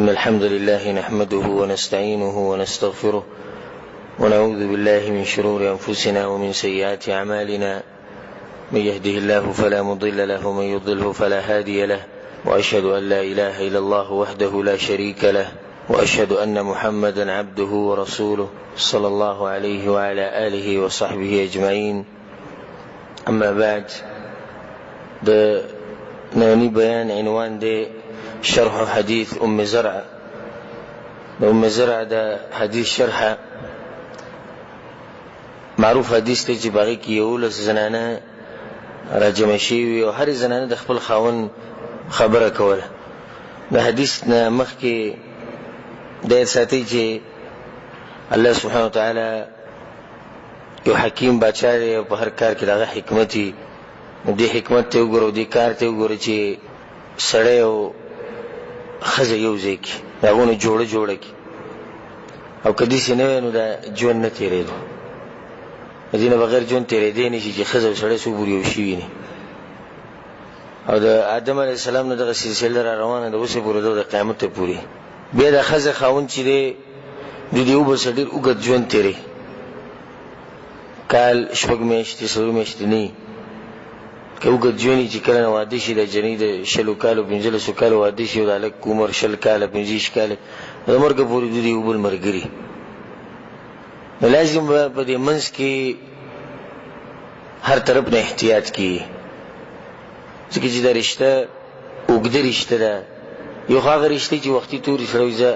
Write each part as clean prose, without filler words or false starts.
إن الحمد لله نحمده ونستعينه ونستغفره ونعوذ بالله من شرور أنفسنا ومن سيئات أعمالنا. من يهده الله فلا مضل له ومن يضلله فلا هادي له، وأشهد أن لا إله إلا الله وحده لا شريك له، وأشهد أن محمدا عبده ورسوله صلى الله عليه وعلى آله وصحبه أجمعين. أما بعد، ناني بيان عنوان دي شرح حديث أم زرع. أم زرع ده حديث شرح معروف حدیث ته چې باغی کې یو زنانه راجمع شوي او هر زنانه د خپل خاون خبره کوله. د حدیث نه مخکې د ساتي چې الله سبحانه وتعالى یو حکیم بادشاہ دی او په هر کار کې دغه حکمت دی. د حکمت ته وګورو، د کار ته وګورو چې سړی او ښځه یو ځای کې دغونه جوړه کې، او که داسې نه وی نو دا ژوند نه تېرېدو. د دې نه بغیر ژوند تېرېدی نه شي چې ښځه او سړی څو پورې یو شوي نه. او د آدم علیه السلام نه دغه سلسله را روانه ده اوسې پورې د قیامت ته پورې. بیا د ښځه خاوند چې دی د دې یو بل سره ډېر اوږد ژوند تېرې، کال 6 میاشتې 4 میاشتې نه که اوږد ژوند چې کله نه واده شي، د جنۍ د 20 کالو 15 کالو واده شي او د هلک عمر 20 کاله 25 کاله د مرګه پورې د دې یو بل ملګري. نو لازم به په دې منځ کې هر طرف نه احتیاط کړي، ځکه چې دا رشته اوږده رشته ده. یو خو هغه رشته چې وختي تورې سره زه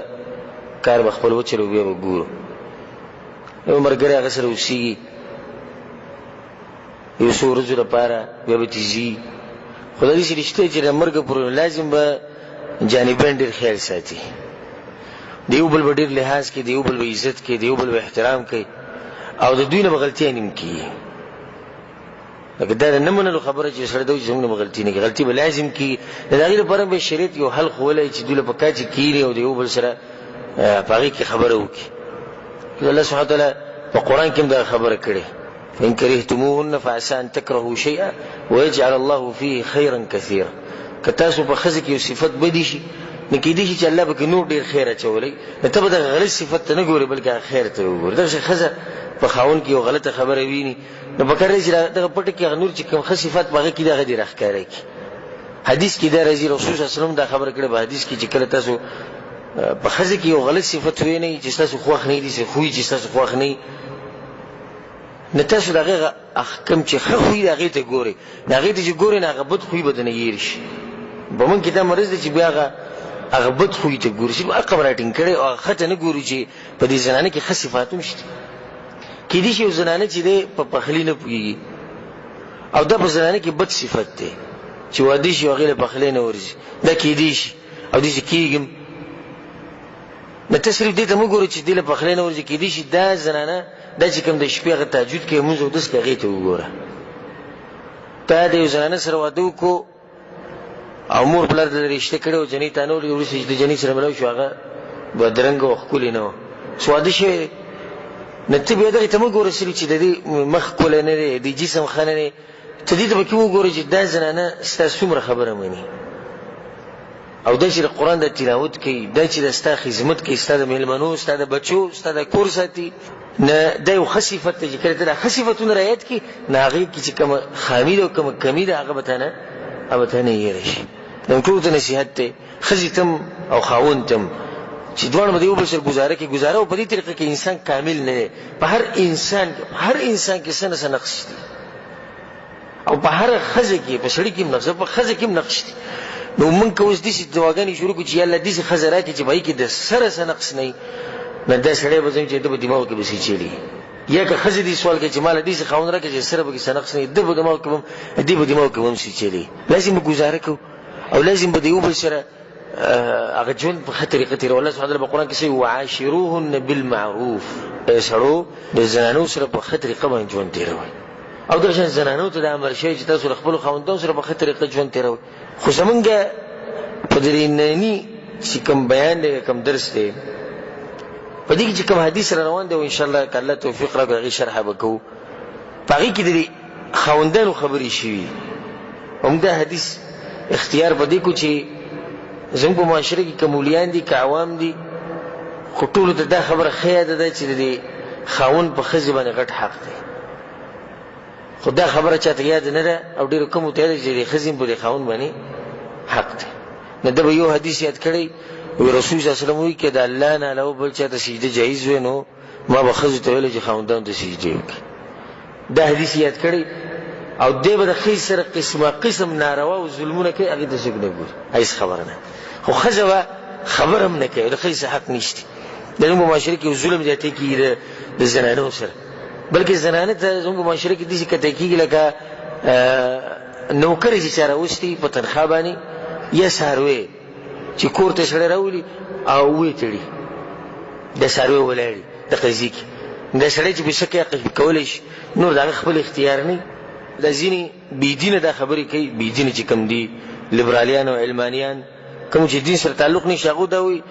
کار به خپل وچلو بیا به ګورو، یو ملګری هغه سره اوسېږي یو څو ورځو لپاره بیا به تېځي. خو دا داسې رشته چې د مرګه پورې لازم به جانبین ډېر خیال ساتي، د یو بل به ډېر لحاظ کوي، د یو بل به عزت کوي، د یو بل به احترام کوي، او د دوی نه به غلطي نه کېږي. لکه دا د نه منلو خبره چې سړی دا وایي چې زموږ نه به غلطي نه کوي، غلطي به لازم کېږي. د هغې لپاره به شریعت یو حل ښوولی چې دوی له پکار چې کښېني او د یو بل سره په هغې کې خبره وکړي. الله سبحانه وتعالی په قرآن کې هم دا خبره کړې، فإن كرهتموهن فعسى أن تكرهوا شيئا ويجعل الله فيه خيرا كثيرا. که تاسو په ښځه کې یو صفت بدي شي نو کېدای شي چې الله پکې نور ډېر خیر اچولی، نو ته به دغه غلط صفت ته نه ګورې بلکې هغه خیر ته وګورې. دغسې ښځه په خاوند کې یو غلطه خبره ویني نو پکار دی چې دغه پټه کې هغه نور چې کوم ښه صفت په هغه کې دغه دې راښکاره کړي. حدیث کې دا راځي، رسول صلی الله علیه وسلم دا خبره کړې په حدیث کې چې کله تاسو په ښځه کې یو غلط صفت وینئ چې ستاسو خوښ نه وي، داسې خوی چې ستاسو خوښ نه وي، نو تاسو د هغې کوم چې ښه خوی د هغې ته ګورئ. د هغې ته چې ګورئ نو هغه بد خوی به درنه هېر شي. په موږ کې دا مرض دی چې بیا هغه بد خوی ته ګوري، چې عقب راټینګ کړی او هغه ښه ته نه ګوري چې په دې زنانه کې ښه صفات هم شته. کېدای شي یو زنانه چې دی په پخلي نه پوهېږي او دا په زنانه کې بد صفت دی چې واده شي او هغې له پخلی نه ورځي، دا کېدای شي او داسې کېږي هم. نو ته صرف دې ته مه ګورې چې دې له پخلی نه ورځي، کېدای شي دا زنانه دا چې کوم د شپې هغه تهجد کوي لمونځ اودس کوي هغې ته وګوره. تا د یو زنانه سره واده وکړو او مور پلار د رشته کړې او جنۍ تا نه ولید، وروسته چې د جنۍ سره ملاو شو هغه بدرنګه او ښکلې نه وه، اوس واده شوی. نو ته بیا دغې ته مه ګوره صرف چې د دې مخ ښکلی نه دی، د جسم ښه نه دی، ته دې ته پکې وګوره چې دا زنانه ستا څومره خبره مني او دا چې د قرآن د تلاوت کوي، دا چې د ستا خدمت کوي، ستا د مېلمنو، ستا د بچو، ستا د کور ساتي. نه دا یو ښه صفت دی چې کله ته دا ښه صفتونه رعایت کړي نو هغې کې چې کومه خامي ده او کومه کمي ده هغه به تا نه هېره شي. نو ټولو ته نصیحت دی، ښځې ته هم او خاوند ته هم، چې دواړه به د یو بل سره ګزاره کوي. ګزاره او په دې طریقه کې انسان کامل نه دی. په هر انسان کې څه نه څه نقص دی، او په هر ښځه کې، په سړي کې هم نقص، په ښځه کې هم نقص دی. نو موږ که اوس داسې دعاګانې شروع کړو چې یا الله داسې ښځه راکړي چې په هغې کې د سره څه نقص نه وي، نو دا سړی به ځم چې ده به دماغ کې به څه چلي. یا که ښځې دې سوال کوي چې ماله داسې خاوند راکړي چې سره به کې څه نقص نه وي، ده به دماغ کې به هم څه چلي. لازم به ګزاره کوو او لازم به د یو بل سره هغه ژوند په ښه طریقه تېروو. الله سبحانه وتعالی په قرآن کې څه وایي، وعاشروهن بالمعروف. سړو د زنانو سره په ښه طریقه باندې ژوند تېروئ. او دغه شان زنانو ته دا امر شوی چې تاسو له خپلو خاوندانو سره په ښه طریقه ژوند تېروئ. خو زمونږ په دې ننني چې کوم بیان دی، کوم درس دی، په دې کې چې کوم حدیث را روان دی او انشاءالله که الله توفیق راکړي هغې شرحه به کوو، په هغې کې د خاوندانو خبرې شوي. همدا حدیث اختیار به دې کړو چې زموږ په معاشره کې کمولیان دي که عوام دي، خو ټولو ته دا خبره ښه یاده ده چې د خاوند په ښځې باندې غټ حق دی. خو دا خبره چاته یاده نه ده او ډېرو کمو ته یاده چې د ښځې په د خاوند باندې حق دی. نو ده به یو حدیث یاد کړی، وی رسول صلی الله علیه وسلم وایي که د الله نه علاوه بل چاته سجده جایز وی نو ما به ښځو ته ویلی چې خاوندانو ته سجدې وکړي. دا حدیث یاد کړی او دی به د ښځې سره قسمه قسم ناروا او ظلمونه کوي، هغې ته څوک نه ګوري، هېڅ خبره نه. خو ښځه به خبره هم نه کوي، د ښځې سره حق نشته. د زموږ په معاشره کې ظلم زیاتی کېږي د زنانو سره، بلکې زنانه ته زموږ په معاشره کې داسې کتی کېږي لکه نوکرې چې چا راوستي په تنخوا باندې یا څاروی چې کور ته سړی راولي او ویې تړي، د څاروی ولاړي د قضیې کې. دا سړی چې بېشکه عقل کولی شي، نور د هغه خپل اختیار نه. دا ځینې بېدینه دا خبرې کوي، بېدینه چې کوم دي لیبرالیان او علمانیان، کوم چې دین سره تعلق نشي، هغو دا وایي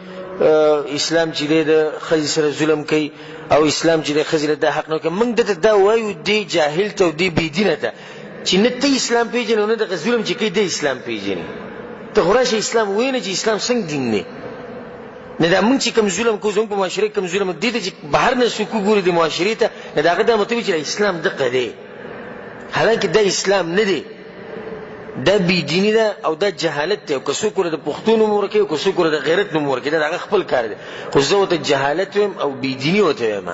اسلام چې دی د ښځې سره ظلم کوي او اسلام چې دی ښځې له دا حق نه کوي. موږ دته دا وایو دی جاهل ته او دی بېدینه ته چې نه ته اسلام پېژنې او نه دغه ظلم چې کوي دی اسلام پېژنې. ته خو راشه اسلام ووایې نه چې اسلام څنګه دین دی. نه دا موږ چې کوم ظلم کوو زموږ په معاشره کې کوم ظلم دې ته چې بهر نه څوک وګوري د معاشرې ته، نه د هغه دا مطلب چې اسلام دقه دی، حالانکه دا اسلام نه دی، دا بېدیني ده او دا جهالت دی. او که څوک ورته د پښتو نوم ورکوي او که څوک ورته د غیرت نوم ورکوي، دا د هغه خپل کار دی. خو زه ورته جهالت وایم او بېدیني ورته وایم.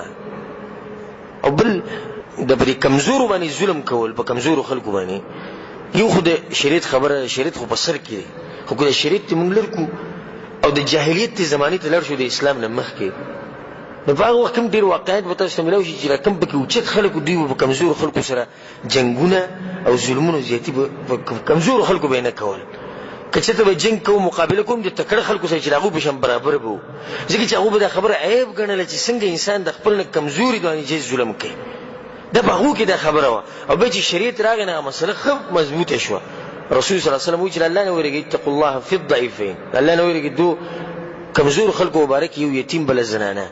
او بل د پرې کمزورو باندې ظلم کول، په کمزورو خلکو باندې، یو خو د شریعت خبره، شریعت خو په سر کې دی، خو که د شریعت ته موږ لر کړو او د جاهلیت زمانې ته لړ شو د اسلام نه مخکې، نو په هغه وخت کې هم ډېر واقعیت به تاسو ته میلاو شي چې کوم پکې اوچت خلک دوی به په کمزورو خلکو سره جنګونه او ظلمونه زیاتي په کمزورو خلکو به یې نه کول. که چېرته به جنګ کوو مقابله کوم د تکړه خلکو سره چې د هغوی په شان برابر به وو، ځکه چې هغوی به دا خبره عیب ګڼله چې څنګه انسان د خپل نه کمزوري باندې جایز ظلم کوي. دا په هغو کې دا خبره وه. او بیا چې شریعت راغی نه مسله ښه مضبوطه شوه. رسول صلی الله علیه وسلم وایي چې الله نه ویرېږئ اتقوا الله فی الضعیفین، الله نه ویرېږئ دو کمزور خلکو مبارک یو یتیم بله زنانه.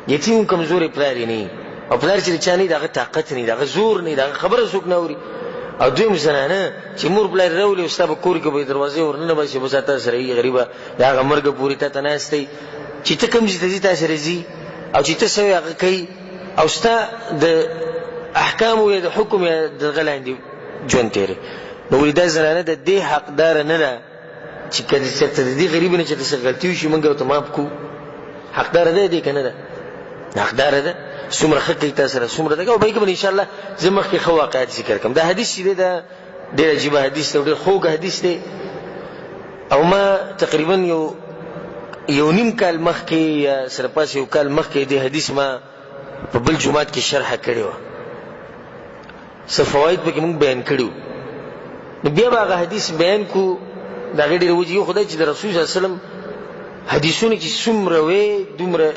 یتیم کمزورې پلار یې نه، او پلار چې د چا نه وي د هغه طاقت نه وي، د هغه زور نه وي، د هغه خبره څوک نه اوري. او دویم زنانه چې مور پلار راولي او ستا په کور کې به دروازې ورننه باسي، بس تا سره یې غریبه د هغه مرګه پورې تا ته ناست دی چې ته کوم ځای ته ځي تا سره ځي او چې ته څه وایې هغه کوي، او ستا د احکامو یا د حکم یا د هغه لاندې ژوند تېروي. نو ولې دا زنانه د دې حقداره نه ده چې که چېرته د دې غریبې نه چېرته څه غلطي وشي موږ ورته معاف کړو. حقداره ده دې که نه ده؟ حقداره ده. څومره ښه کوي تا سره څومره ده. او په هغې کې به انشاءالله زه مخکې ښه واقعات ذکر کړم. دا حدیث چې دی دا ډېر عجیبه حدیث دی او ډېر خوږ حدیث دی. او ما تقریبا یو نیم کال مخکې یا سره پاس یو کال مخکې دې حدیث ما په بل جومات کې شرحه کړې وه، څه فواید پکې موږ بیان کړي وو. نو بیا به هغه حدیث بیان کړو. د هغې ډېرې وجې یو خدای چې د رسول صلی الله علیه وسلم حدیثونه چې څومره وې دومره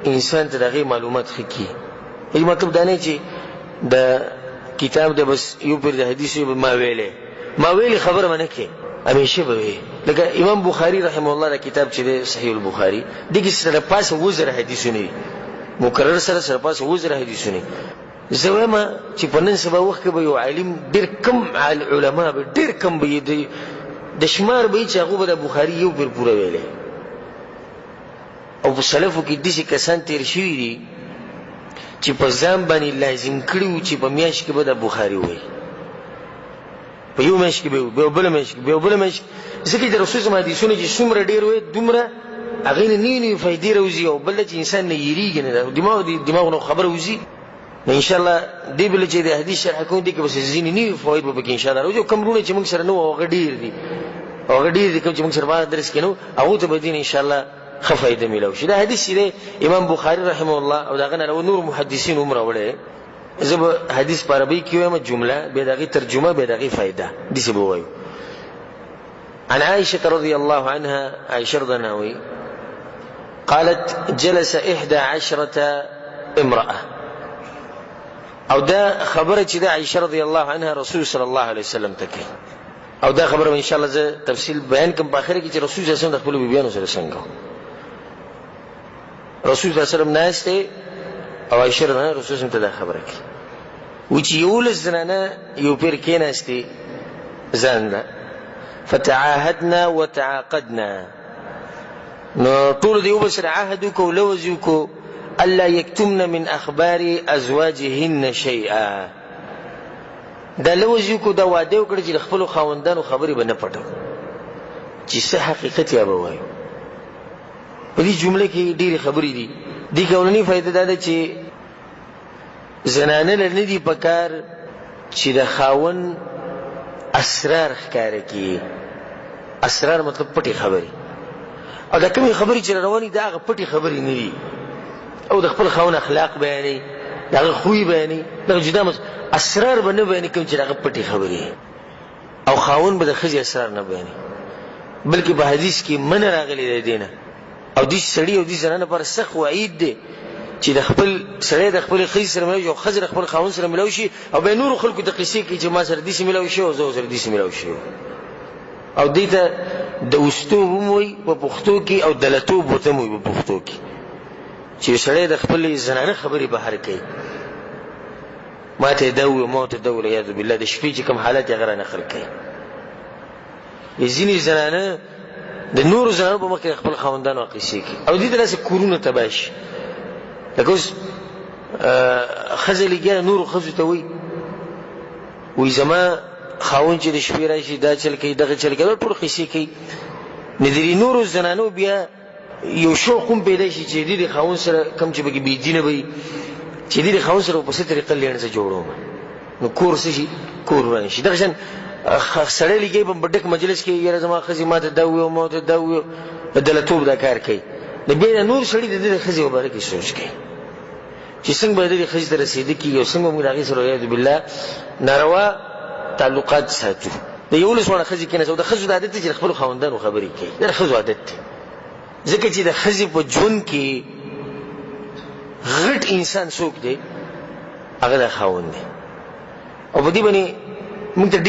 انسان ته د هغې معلومات ښه کړي. یعنې مطلب دا نه چې د کتاب د بس یو پیر د حدیث ما ویلې خبره به نه کوې، همیشه به وې. لکه امام بخاري رحمه الله دا کتاب چې دی صحیح البخاري، دې کې سره پاسه 2000 حدیثونه دي، مکرر سره پاسه 2000 حدیثونه. زه وایم چې په نن سبا وخت کې به یو عالم ډېر کم علما به ډېر کم به د شمار به چې هغو به د بخاري یو پیر پوره ویلی. او په سلفو کې داسې کسان تېر شوي دي چې په ځان باندې لازم کړي وو چې په میاشت کې به د بخاري وایي، په یو میاشت کې به وي، بیا بله میاشت کې، بیا بله میاشت کې. ځکه د رسول صلی حدیثونه چې څومره ډېر وایي دومره هغې نه نوي نوي فایدې راوځي. او بله چې انسان نه یېرېږي نه، دماغ نه خبره وځي. نو انشاءالله دې بله چې د حدیث شرحه کوم دې کې بس ځینې نوي فواید به پکې انشاءالله راوځي. او کوم وروڼه چې موږ سره نه وو هغه ډېر دي، کوم چې موږ سره بعد درس کې نه وو هغو ته به دین انشاءالله ښه فایده میلاو شي. دا حدیث چې دی امام بخاري رحمه الله او د هغه نه علاوه نور محدثین هم راوړی. زه به حدیث په عربۍ کې وایم جمله، بیا د هغې ترجمه، بیا د هغې فایده، داسې به ووایو. عن عائشة رضي الله عنها، عائشة رضي الله عنها قالت جلس 11 امرأة. او دا خبره چې دا عائشة رضي الله عنها رسول صلی الله علیه وسلم ته کوي. او دا خبره ان شاء الله زه تفصیل بیان کوم په اخر کې چې رسول صلی الله علیه وسلم د خپل بیبیانو سره څنګه رسول صلی الله علیه وسلم ناست او عائشة رضی الله عنها رسول صلی الله علیه وسلم ته دا خبره کوي. و چې 11 زنانه یو پیر کېناستې ځان ده فتعاهدنا وتعاقدنا. نو ټول دی وبسر عهد وکړو لوز وکړو الا یکتمن من اخبار ازواجهن شیئا. دا لوز وکړو دا وعده وکړي چې خپل خاوندانو خبرې به نه پټو چې څه حقیقت یا به وایو. په دې جمله کې ډېری خبرې دي. دې کولنی فائدہ دا ده چې زنانه نه دي پکار چې د خاون اسرار ښکاره کړي. اسرار مطلب پټي خبرې، او دا کومې خبرې چې رواني دا هغه پټي خبرې نه دي، او د خپل خاون اخلاق بیانې، د هغه خوی بیانې، دغه جدا اسرار به نه بیانې کوم چې هغه پټي خبرې، او خاون به د ښځې اسرار نه بیانې. بلکې په حدیث کې من راغلی دی دینه، او دې سړي او دې زنانه پر سخت وعید دی چې د خپل سړی د خپل ښځې سره ملو شي او ښځه د خپل خاوند سره ملو شي، او به نورو خلکو ته قصې کوي چې ما سره داسې ملو شي او زه سره داسې ملو شي. او دې ته د اوستوب هم وایي په پښتو کې، او دلتوب ورته هم وایي په پښتو کې، چې سړی د خپلې زنانه خبرې بهر کوي. ما ته یې دا وویل، ما ورته دا وویل، عیاذ بالله، د شپې چې کوم حالت یې هغه رانقل کوي. ځینې زنانه د نورو زنانو په مخ کې خپل خاوندانو قصې کوي، او دې ته داسې کورونه تباه شي. لکه اوس ښځه لګیا نورو ښځو ته وایي زما خاوند چې د شپې راشي دا چل کوي، دغه چل کوي، ټول قصې کوي. نو د نورو زنانو بیا یو شوق هم پیدا شي چې دې د خاوند سره کوم چې پکې بېدینه به وي، چې دې د خاوند سره په څه طریقه لیڼ څه جوړوم، نو کور څه شي، کور وران شي. دغه شان سړی لګي په ډک مجلس کې یاره زما ښځې ما ته دا وویل، ما ته دا وویل، دلتوب دا کار کوي. نو بیا نور سړي د دې د ښځې په باره کې سوچ کوي چې څنګه به د ښځې ته رسېده کېږي، او څنګه موږ د هغې سره والعیاذ بالله ناروا تعلقات ساتو. د 11 واړه ښځې کېناست، او د ښځو د عادت دی چې خپلو خاوندانو خبرې کوي. دا د ښځو عادت دی، ځکه چې د ښځې په ژوند کې غټ انسان څوک دی، هغه د خاوند دی. او په دې باندې موږ ته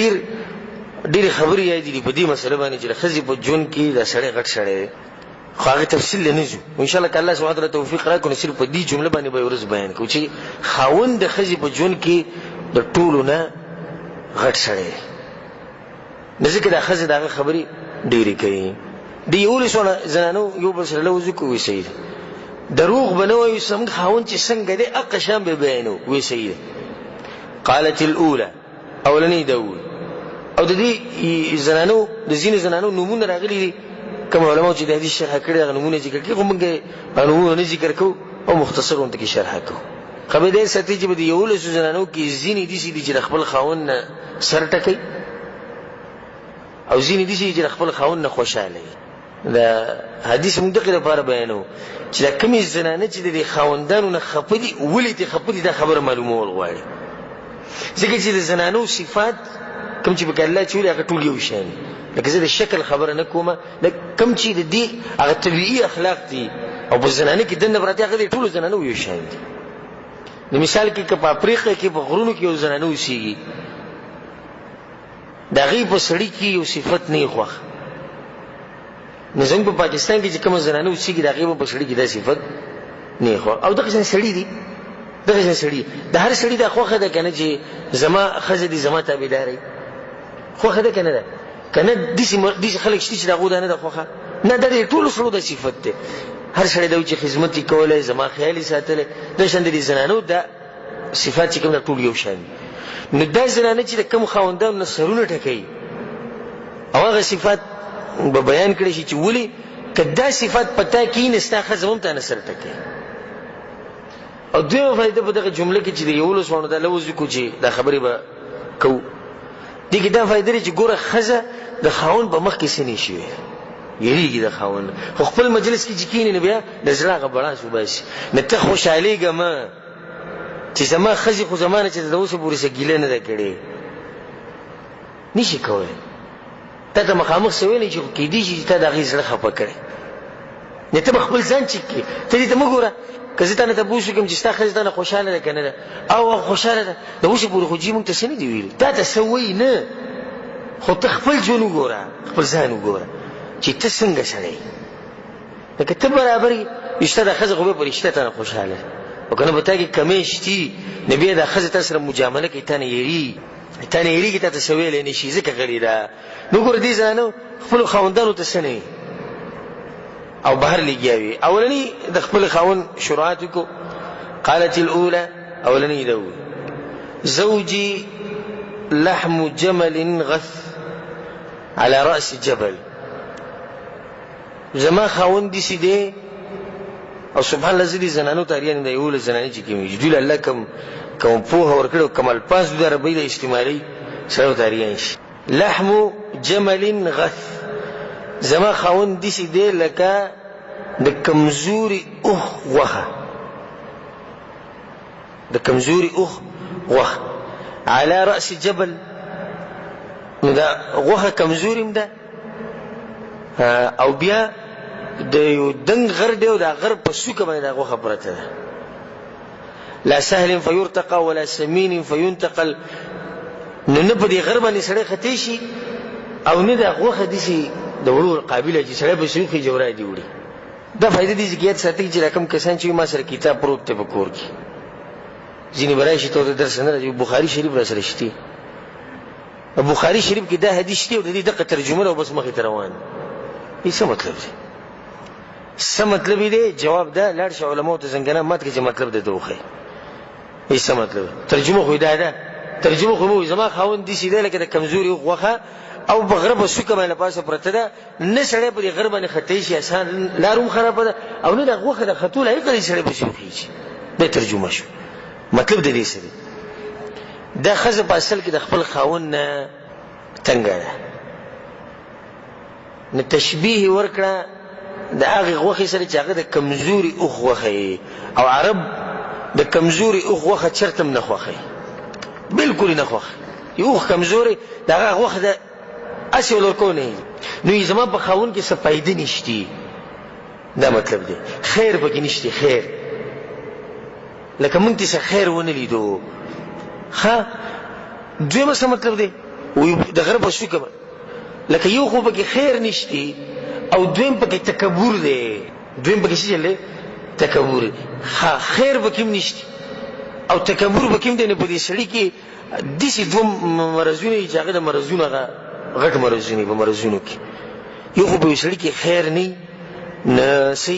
ډېرې خبرې یادې دي په دې مسله باندې چې د ښځې په ژوند کې دا سړی غټ سړی دی، خو هغه تفصیل له نه ځو. انشاءالله که الله سبحانه وتعالی توفیق راکړو نو صرف په دې جمله باندې به یې ورځ بیان کړو چې خاوند د ښځې په ژوند کې د ټولو نه غټ سړی دی. نو ځکه دا ښځه د هغه خبرې ډېرې کوي. د 11 زنانو یو بل سره لوز وکړو، وایي صحیح ده. دروغ به نه وایو، زموږ خاوند چې څنګه دی هغه شان به بیانو، وایي صحیح ده. قالت الاولى، اولنۍ دا وویل. او د دې زنانو د ځینې زنانو نومونه راغلي دي، کوم علماو چې د حدیث شرحه کړي هغه نومونه ذکر کړي، خو موږ هغه نومونه نه ذکر کوو او مختصر ورته کې شرحه کوو. خو دې ساتي چې د 11 زنانو کې ځینې داسې دي چې د خپل خاوند نه سر ټکوي، او ځینې داسې چې د خپل خاوند نه خوشحاله وي. دا حدیث موږ دغې لپاره بیانوو چې دا کومې زنانه چې د خاوندانو نه خفه دي، ولې ترې خفه دي، دا خبره معلومول غواړي. ځکه چې د زنانو صفات کوم چې پکې الله چولي هغه ټول یو شان، لکه زه د شکل خبره نه کومه، کوم چې د دې هغه طبیعي اخلاق دي، او په زنانه کې دننه پراته هغه د ټولو زنانو یو شان دي. نو مثال کې که په افریقا کې په غرونو کې یو زنانه اوسېږي، د هغې په سړي کې یو صفت نه وي خوښ، نو زموږ په پاکستان کې چې کومه زنانه اوسېږي د هغې په سړي کې دا صفت نه وي خوښ. او دغه شان سړي دي، دغه شان سړي د هر سړي دا خوښه ده که نه چې زما ښځه دي زما تابعداره خوښه ده که نه ده؟ که نه داسې خلک شته چې د هغو دا نه ده خوښه؟ نه، دا د ټولو سړو دا صفت دی. هر سړی دا وایي چې خدمت یې کولی، زما خیال یې ساتلی. دا شان د دې زنانو دا صفات چې کوم دا ټول یو شان دي. نو دا زنانه چې د کوم خاوندانو نه سرونه ټکوي، او هغه صفات به بیان کړی شي چې ولې که دا صفات په تا کښېني ستا ښځه هم تا نه سر ټکوي. او دویمه فایده په دغه جمله کې چې د 11 دا لوز وکړو چې دا خبرې به کوو، دې کې دا فایده لري چې ګوره ښځه د خاوند په مخ کې څه نه شي ویلی، یېرېږي د خاوند، خو خپل مجلس کې چې کښېني نو بیا د زړه هغه بړاس وباسي. نو ته خوشحالېږه مه چې زما ښځې خو زما نه چې د اوسه پورې څه ګیله نه ده کړې، نه شي کولی. تا ته مخامخ څه ویلی چې خو کېدای شي چې تا د هغې زړه خفه کړی، نو ته به خپل ځان چک کړې. ته دې ته مه ګوره که زه تا نه تپوس وکړم چې ستا ښځه تا نه خوشحاله ده که نه ده، او خوشحاله ده، د اوسه پورې خو جي موږ ته څه نه دي ویلي، تا ته څه وایي نه، خو ته خپل ژوند وګوره، خپل ځان وګوره چې ته څنګه سړی. لکه ته برابر یې، رشته دا ښځه خو بیا په رشته تا نه خوشحاله، او که نه په تا کې کمی شتي، نو بیا دا ښځه تا سره مجامله کوي، تا نه یېرېږي تا نه یریږي، تا ته څه ویلی نه شي، ځکه غلي ده. نو ګوره دې زنانو خپلو خاوندانو ته څه نه وي او بهر لګیا وي. اولني د خپل خاوند شروعات وکړو. قالت الاولى، اولني ده وي زوجي لحم جمل غث على رأس جبل. زما خاوند دې سي دی، او سبحان الله زدي زنانو تاریان د یو له زنانې چې کومې دوی الله کوم پوهه ورکړو، کوم الفاظ د عربۍ د استعمالي سره تاریان شي. لحم جمل غث، زما خاوند دې سي دی لکه د کمزوري اوخ غوښه، د کمزوري اوخ غوښه. على رأس جبل، نو دا غوښه کمزوري م ده، او بیا د یو دنګ غر دی او دا غر په څوکه باندې دا غوښه پرته ده. لا سهل فيرتقى ولا سمين فينتقل. نو نه په دې غر باندې سړی خطی شي او نه دا غوښه داسې د وړو قابله چې سړی به شوخي جورا دي وړي. دا فایده دې ځکه یاد ساتئ چې کوم کسان چې ما سره کتاب پروت دی په کور کې، ځینې به راشي ته د درس نه راځي. بخاري شریف را سره شتي، بخاري شریف کې دا حدیث شته او د دې دغه ترجمه او بس مخې ته روان. یې څه مطلب دی؟ څه مطلب دی؟ جواب ده لاړ شه علماو ته زنګنه مات کړي چې مطلب ده وښیي. یې څه مطلب؟ ترجمه خو دا ده، ترجمه خو مو زما خاوند دې سیده لکه د کمزوري غوښه او بغرب سوکه باندې پاسه پرته ده، نه سړی په دې غر باندې خطی شي، اسان لارو خرابه ده، او نه د غوښه د خطول هیڅ کله سړی به شوخي شي. دا ترجمه شو. مطلب د دې څه دی؟ دا ښځه په اصل کې د خپل خاوند نه تنګه ده، نو تشبیه ورکړه د هغې غوښې سره چې هغه د کمزوري اوښ غوښه، او عرب د کمزوري اوښ غوښه چرته هم نه خوښوي، بلکل نه خوښوي. یو اوښ کمزوري د هغه غوښه د هسې ولورکو نه وي. نو یې زما په خاوند کې څه فایده نشتي، دا مطلب دی. خیر پکې نشته، خیر لکه مونږ ته څه خیر ونه لیدو. ښه دویمه څه مطلب دی؟ د غره په څوکه لکه یو خو پکې خیر نشتی او دویم پکې تکبر دی. دویم پکې څه چل دی؟ تکبر. خیر پکې هم نشتی او تکبر پکې هم دی. نه په دې سړي کې داسې دوه مرضونه دي چې هغه د مرضونو هغه غټ مرضونه په مرضونو کې. یو خو په یو سړي کې خیر نه څه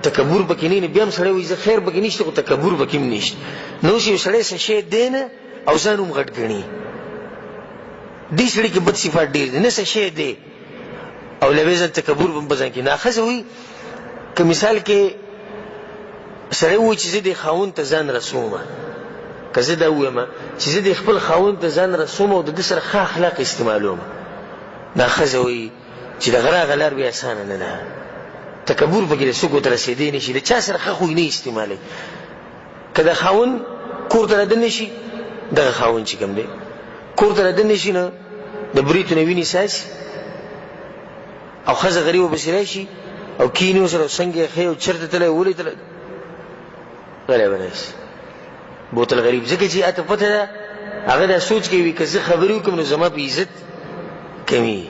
تکبر پکې نه، بیا هم سړی وایي زه خیر پکې نشته خو تکبر پکې هم نشته. نو چې یو سړی څه شی دی نه او ځان هم غټ ګڼي، دې سړي کې بد صفات ډېر دي، نه څه شی دی او لوی ځان تکبر هم په ځان کې نه. ښځه وایي که مثال کې سړی وایي چې زه د خاوند ته ځان رسومه، که زه دا ووایم چې زه د خپل خاوند ته ځان رسوم او د ده سره ښه اخلاق استعمالوم، دا ښځه وایي چې د غره هغه لار بیا اسانه نه ده. تکبر پکې د څوک ورته رسېدی نه شي، د چا سره ښه خوی نه استعمالوي. که د خاوند کور ته رادننه شي، دغه خاوند چې کوم دی کور ته رادننه شي، نه د بریتو نه وینې څاڅي او ښځه غریبه پسې راشي او کینې ورسره څنګه یې ښیي او چېرته تللی ولې تللی، غلی به نه شي. بوتل غریب ځکه چې اته پته ده هغه دا سوچ کوي که زه خبرې وکړم نو زما په عزت کمیږي.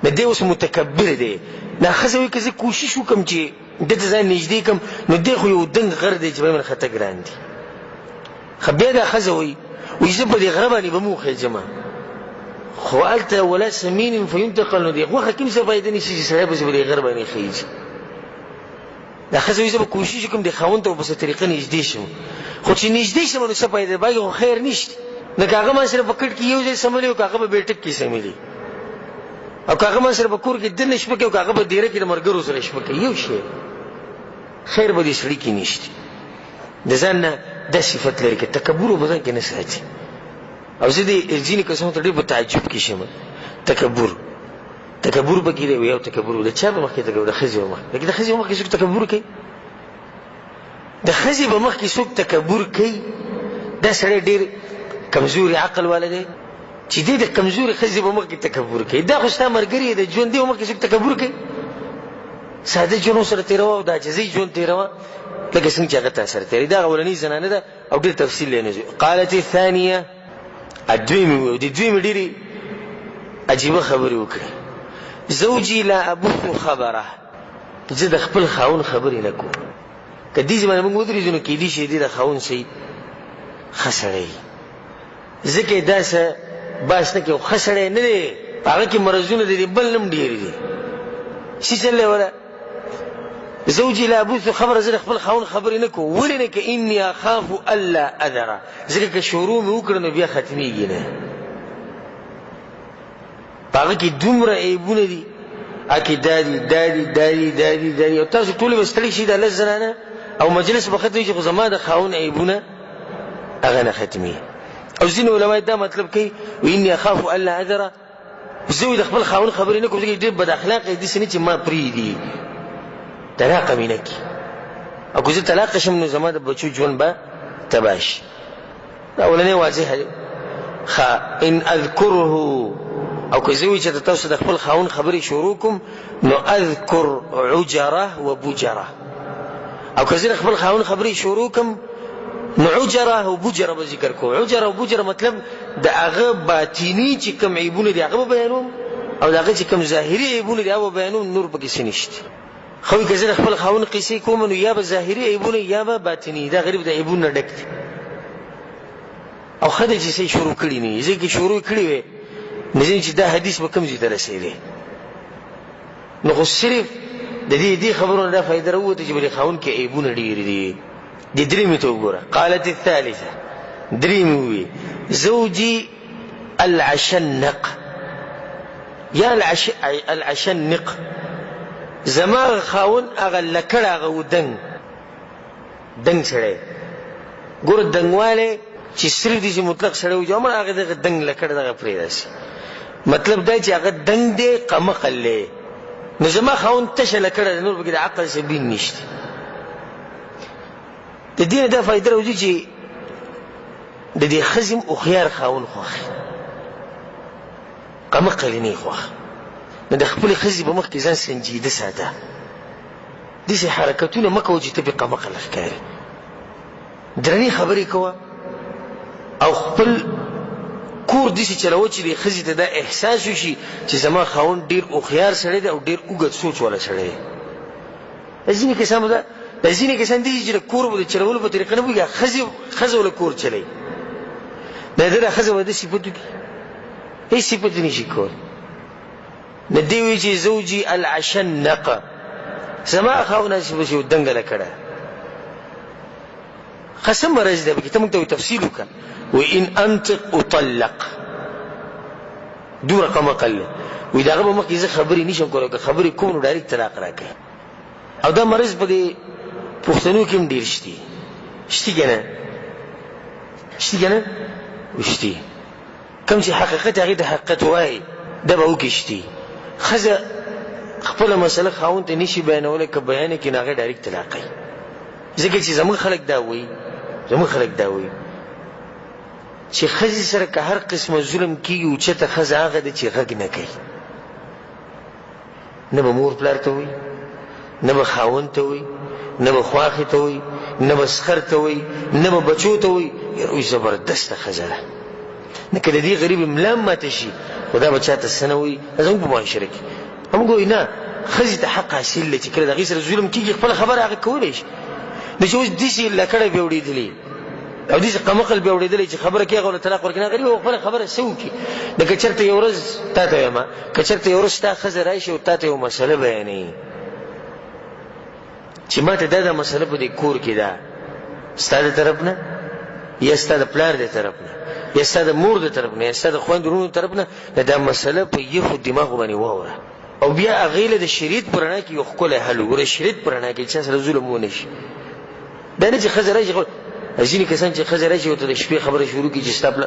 نه دی اوس متکبر دی. دا ښځه وایي که زه کوشش وکړم چې ده ته ځان نږدې کړم نو دی خو یو دنګ غر دی چې به مې خطه ګران دي. خو بیا دا ښځه وایي زه په دې غره باندې به مو وخېجمه، خو هلته ولا سمین فینتقل، نو دې غوښه کوم څه فایده نشي چې سړی پسې په دې غر باندې خېږي. دا ښځه وایي زه به کوشش وکړم د خاوند ته په څه طریقه نږدې شم، خو چې نږدې شم نو څه فایده باقي خو خیر نشته. نه که هغه ما سره په کټ کې یو ځای سملی او که هغه به بیټک کې سملي، او که هغه ما سره په کور کې دننه شپه کوي او که هغه به دیره کې د ملګرو سره شپه کوي، یو شی خیر به دې سړي کې نشته. د ځان نه دا صفت لري که تکبر و په ځان کې نه ساتي. او زه دې ځینې کسانو ته ډېر په تعجب کې شم، تکبر پکې دی. یو تکبر د چا په مخ کې تکبر؟ د ښځې په مخ کې. د ښځې په مخ کې څوک تکبر کوي؟ د ښځې په مخ کې څوک تکبر کوي؟ دا سړی ډېر کمزوري عقل والا دی چې دی د کمزوري ښځې په مخ کې تکبر کوي. دا خو ستا ملګري د ژوندي په مخ کې څوک تکبر کوي؟ ساده ژوند ورسره تېروه او د عاجزۍ ژوند تېروه لکه څنګه چې هغه تا سره تېروي. دا اولنۍ زنانه ده او ډېر تفصیل یې نه ځي. قالت الثانیه، د دویمې ډېرې عجیبه خبرې وکړې. زوجي لا ابث خبره، زه د خپل خاوند خبرې نه کوم. که دې زمانه موږ ودرېږو نو کېدای شي د خاوند صحیح ښه سړی ځکه دا څه باس نه کې خسړې نه دی هغه کې مرزونه دي بل نم ډیر دي شي چلې ولا زوجي لا ابوث خبر زه خپل خاون خبرې نه کوم ولې نه کې اني اخاف الا اذر ځکه چې شروع مې وکړ نو بیا ختميږي نه هغه کې دومره عیبونه دي اکی دادی او تاسو ټول مستړي شي د لزرانه او مجلس بختوي چې زما د خاون عیبونه هغه نه ختمي او ځینې علماء دا مطلب کوي واني اخاف الا اذر زوی د خپل خاون خبرې نه کوم چې ډېر بد اخلاق دي سنې چې ما پری دي طلاق مینه کی او که زه طلاق شم نو زما د بچو ژوند به تباش دا ولنه واضحه ان اذكره او که زوی چې تاسو د خپل خاون خبرې شروع کوم نو اذكر عجره وبجره او که زه خپل خاون خبرې شروع کوم نو عجره او بجره به ذکر کوم عجره او بجره مطلب د هغه باطینی چې کوم عیبونه دي هغه بیانوم او د هغه چې کوم ظاهري عیبونه دي هغه بیانوم نور پکې نشته خو که زه خپل خاون قصې کوم نو یا به ظاهري عیبونه یا به باطینی دا غریب د عیبونه ډک دي او خدای چې شروع کړی نه ځکه شروع کړی وي نزين چې دا حدیث به کوم ځای ته رسیدي نو خو صرف د دې خبرونو دا فائدہ وروته چې بل خاون کې عیبونه ډیر دي د درېمې ته وګوره قالت الثالثه درېمې وی زوجي العشنق یا العشنق زما خاون هغه لکړه هغه ودنګ سره ګور دنګواله چې صرف دې مطلق سره وي جامه هغه د دنګ لکړه دغه پریداسي مطلب دا چې هغه دنګ دی قمقله نو زما خاون تشه لکړه نور بګی د عقل سبین نشته د دې دا فائدہ وروځي چې د دې خزم او خيار خاون خوخ قمقله نه خوخ نو د خپل خزي په مخ کې ځان سنجیده ساته دې حرکتونه مکو چې ته په قمقله ښکاري درنی خبرې کوه او خپل کور دې چې چلو چې د خزي ته دا احساس وشي چې زما خاون ډیر او خيار سره دی او ډیر اوږد سوچ ولا سره دی ځینې کسان دا ځینې کسان دي چې کور به چلول په طریقه نه وي خزي ول کور چلی دا د خزي ود صفات دي هیڅ صفات نشي کول ندی وی چې زوجي العشنق زما خاون چې بشو دنګله کړه قسم مرز ده بكي تمك تفصيل وكان وإن أنطق أطلق دو رقم أقل وإذا غبا مكي زي خبري نيشم كولا خبري كون وداريك طلاق راكي او دا مرز بدي پختنو كم دير شتي كنا وشتي كم شي حقيقتها غير حقيقته واي دا باوكي شتي خزا خپل مسله خاون ته نشي بیانول ک بیان کې ناغه ډایرکټ طلاقي ځکه چې زمون خلک دا وي چې خزي سره که هر قسم ظلم کیږي او چې ته خزا هغه د چې غږ نه کوي نه به مور پلار ته وي نه به خاون ته وي نه به خواخي ته وي نه به سخر ته وي نه به بچو ته وي یو زبردست خزا ده نه کله دې غریب ملام ماته شي خدا بچاته سنوي زموږ په معاشره کې هم ګوي نه خزي ته حق حاصل چې کله دغه سره ظلم کیږي خپل خبره هغه کولای شي نو چې اوس دې لکړه به وړېدلې او دې قمقل به وړېدلې چې خبره کې غوړه طلاق ورکنه غریب خپل خبره سو کی د کچرته یو ورځ تا ته ما کچرته یو ورځ تا خزه راشي او تا ته یو مسله بیانې چې ماته دا مسله په دې کور کې ده ستاسو طرف نه یا ستاسو پلار دې طرف نه یا ستاسو مور دې طرف نه یا ستاسو خويندونو طرف نه دا مسله په یو دماغ باندې ووره او بیا غیله د شریعت پرانه کې یو خپل حل وګوره شریعت پرانه کې چې سره ظلم ونه شي دا نه چې خزه راشي ځینې کسان چې خزه راشي او ته د شپې خبره شروع کړي چې ستاسو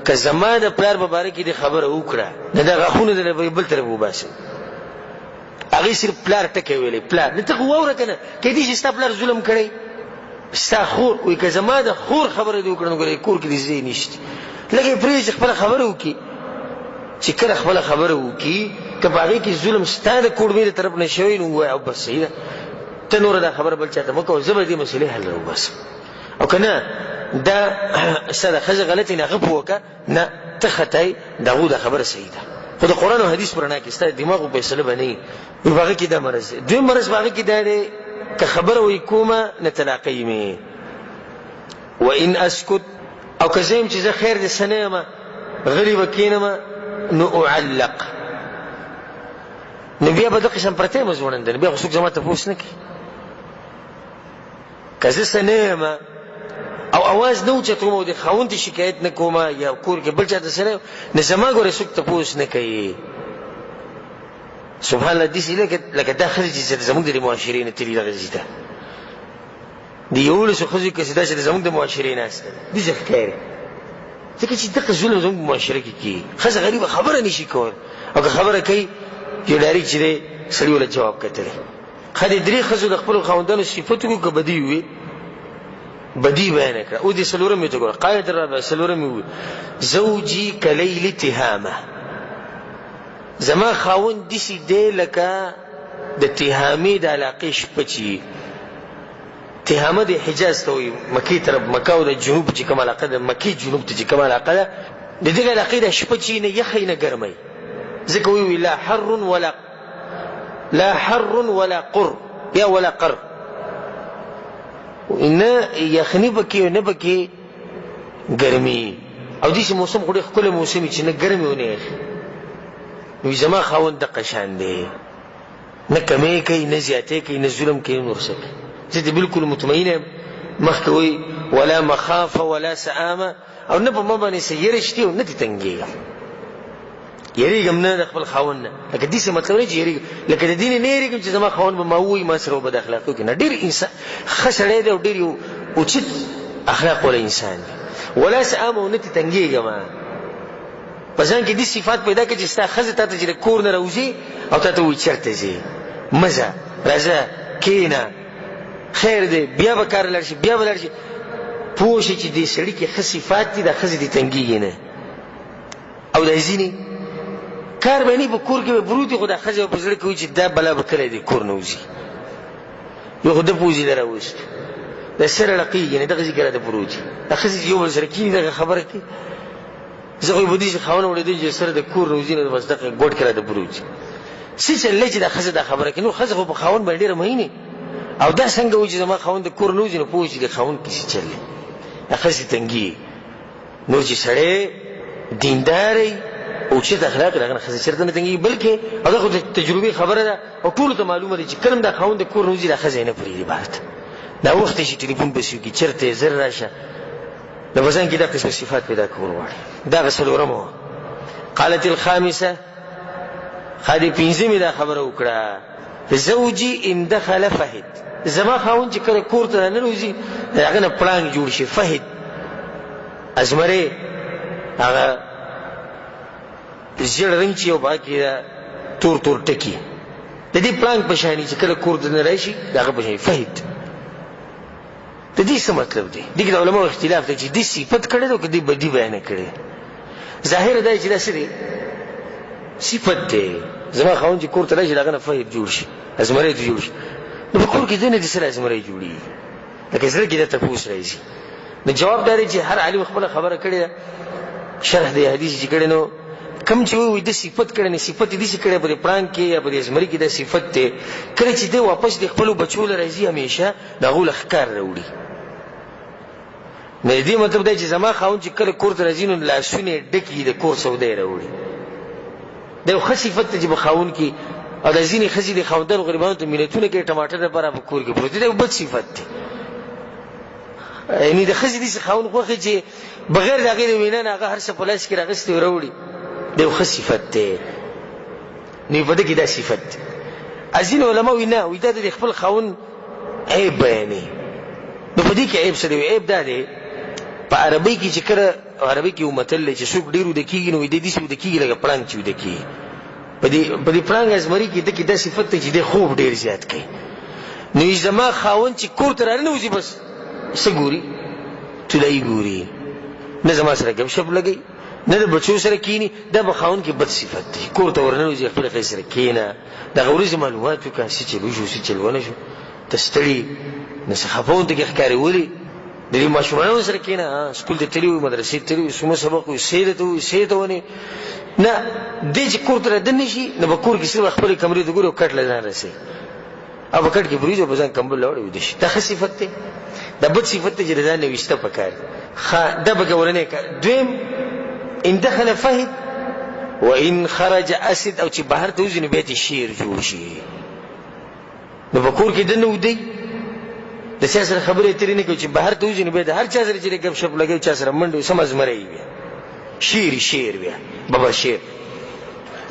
که زما د پلار مبارک دې خبره وکړه نه دا غاخونه د بل طرف وباسي هغه صرف پلار ټکې ویلې پلار نه ته ووره کنه کې دې چې ستاسو پلار ظلم کړی ستا خور وي که زما د خور خبره دې وکړه نو کور کې دې ځای نشته لکه پرې خپل خبره وکړي چې کله خپل خبره وکړي که باغې کې ظلم ستاسو کوربې طرف نشوي نو او بس صحیح ته نور دا خبره بل چاته مکو زبر دې مسلې حل راو بس او کنه دا ستاسو خزه غلطي نه غوښه نه ته خطای دغه د خبره صحیح ده خو د قران او حدیث پرانه کې ستاسو دماغ په فیصله باندې باغې کې دا مرز دوی مرز باغې کې دا که خبره وي کومه نتلاقي می وان اسكت او کزم چې زه خیر دې سنه ما غلی بکینما نو اعلق، نو بیا به د قسم پرته مزوړندل، بیا خو څوک زما تپوس نه کوي. که زه څه نه یم او اواز نه اوچتوم او د خاوند شکایت نه کوم یا کور کې بل چاته سره نه، زما ګوره څوک تپوس نه کوي. سبحان الله. داسې لکه دا ښځې چې زموږ د معاشرې نه تلي دغه ځي ته د 11 ښځو کسې دا چې زموږ د معاشرې ناسته داسې ښکاري، ځکه چې دغه ظلم زموږ په معاشره کې کېږي. ښځه غریبه خبره نشي کولی، او که خبره کوي یو ډایرکټ چې دی سړي وله جواب کتلی. ښه د 3 ښځو د خپلو خاوندانو صفت وکړو که بدي وي، بدي بیان کړه. او د څلورمې ته ګوره، قاعده الرابعه څلورمې وي زوجي کلیل تهامه، زما خاوند داسې دی لکه د تهامې د علاقې شپه چې تهامه د حجاز ته وایي، مکې طرف، مکه او د جنوب چې کوم علاقه ده، مکې جنوب ته چې کوم علاقه ده، د دغې علاقې د شپه چې نه یخی نه ګرمی، ځکه وی لا حر ولا قر یا ولا قر، نه یخنی بکی نه بکی ګرمي. او داسې موسم خو ډېر ښکلی موسم چې نه ګرمي و نه یخي. نو زما خاوند دقه شان دی، نه کمی کوي نه زیاتی کوي نه ظلم کوي نور څه کوي. زه دې بلکل مطمئنه یم، مخکې وایي ولا مخافه ولا سآمه، او نه په ما باندې څه یره شتي او نه دې تنګېږم، یریږم نه د خپل خاوند نه. لکه داسې مطلب نه چې یریږم، لکه د دې نه یریږم چې زما خاوند به ما ووایي ما سره بد اخلاقي وکړي. نه، ډېر انسان ښه سړی دی او ډېر یو اوچت اخلاق والا انسان دی. ولا سآمه او نه دې تنګېږم، په ځان کې دې صفات پیدا کړي چې ستا ښځه تا ته چې د کور نه راوځي او تا ته وایي چېرته ځې، مزه راځه کښېنه خیر دی، بیا به کار لاړ شي، بیا به لاړ شي. پوه شي چې دې سړي کې ښه صفات دي، دا ښځې دې تنګېږي نه. او دا ځینې کار به نه په کور کې به پروت وي، خو دا ښځه به په زړه کې وایي چې دا بلا به کله دې کور نه وځي، یو خو ده پوځي ده راوست دا سره لقیږي نه، دغسې کې راته پروت وي. دا ښځې چې یو بل سره کېني دغه خبره کوي، زه خو یې په دې چې خاوند اورېدی چې سره د کور نه وځي نو بس دغه ګوټ کې راته پروت وي. څه چللی چې دا ښځه دا خبره کوي. نو ښځه خو په خاوند باندې ډېره مینې، او دا څنګه وایي چې زما خاوند د کور نه وځي، نو پوه چې د خاوند کې څه چللی، دا ښځې تنګېږي. نور چې سړی دینداری اوچت اخلاق دغه نه ښځه چېرته نه تنګېږي، بلکې هغه خو د تجربې خبره ده او ټولو ته معلومه ده چې کله دا خاوند د کور نه وځي دا ښځه یې نه پرېږدي بهر ته. دا وخت شي ټلیفون پسې وکړي چېرته یې زر راشه، د بزن کې دا قسم صفات پیدا کول غواړي. دا څلورمه وه. قالت الخامسه، خادي پنځمې دا خبره وکړه زوجي ان دخل فهد، زما خاوند چې کله کور ته راننوځي د هغه نه پړانګ جوړ شي. فهد ازمرې هغه ژېړ رنګ چې یو باقي ده تور تور ټکي، د دې پړانګ په شاني چې کله کور ته نه راشي د هغه په شاني فهد. د دې څه مطلب دی؟ دې کې د علماو اختلاف دی چې دې صفت کړی دی او که دې بدي بیانه کړې. ظاهره دا چې دا څه دی؟ صفت دی. زما خاوند چې کور ته راشي د هغه نه فهد جوړ شي، ازمرې ته جوړ شي. نو په کور کې دې نه دې سره ازمرې جوړېږي، لکه زړه کې دا تپوس راځي. نو جواب دا دی چې هر عالم خپله خبره کړې ده، شرح د حدیث چې کړی، نو کم چې وایي د صفت کړی نه صفت یې داسې کړی په دې پړانګ کې یا په دې ازمري کې دا صفت دی. کله چې دی واپس د خپلو بچو له راځي همیشه د هغو له ښکار راوړي. نو دې مطلب دی چې زما خاوند چې کله کور ته راځي نو لاسونه یې ډک وي د کور سودا یې راوړي. دا یو ښه صفت دی چې په خاوند کې، او د ځینې ښځې د خاوندانو غریبانو ته مینتونه کوي ټماټر لپاره په کور کې پروت دی، دا یو بد صفت دی. یعنې د ښځې داسې خاوند خوښي چې بغیر د هغې د وینا نه هغه هر څه په لاس کې راغستې راوړي، دا یو ښه صفت دی. نو په ده کې دا صفت دی. ځینې علما وایي نه، وایي دا د خپل خاوند عیب بیانوي. نو په دې کې عیب څه دی؟ عیب دا دی په عربۍ کې چې کله عربۍ کې یو متل دی چې څوک ډېر وده کېږي نو دی داسې وده کېږي لکه پړانګ چې وده کېږي. په دې پړانګ ازمري کې ده کې دا صفت دی چې دی خوب ډېر زیات کوي. نو زما خاوند چې کور ته راننوځي بس څه ګوري؟ طلایي ګوري، نه زما سره ګپ شپ لګوي نه د بچو سره کېني. دا به خاوند کې بد صفت دی. کور ته ورننوځي خپله ښځې سره کېنه، د هغه ورځې معلومات وکړه څه چل وشو څه چل ونه شو، ته ستړي نه څه خفه ونته کې ښکارې ولې د دې ماشومانو سره کېنه، سکول ته تللي وي مدرسې ته تللي وي څومره سبق وي سې ته وي سې ته ونې نه. دې چې کور ته رادننه شي نو به کور کې صرف خپلې کمرې ته ګوري او کټ له ځان رسوي او په کټ کې پرېږدي او په ځان کمبل راوړي ویده شي. دا ښه صفت دی؟ دا بد صفت دی چې د ځان نه ویسته پکار. دا به ګورنی کار. دویم ان دخل فهد وان خرج اسد، او چې بهر ته وځي نو بیا شیر جوړ شي. نو په کور کې دنه ودی د چا سره خبرې اترې نه کوي، چې بهر ته وځي نو بیا د هر چا سره چې ګپ شپ لګوي، چا سره منډه سمز مري بیا شیر بیا بابا شیر.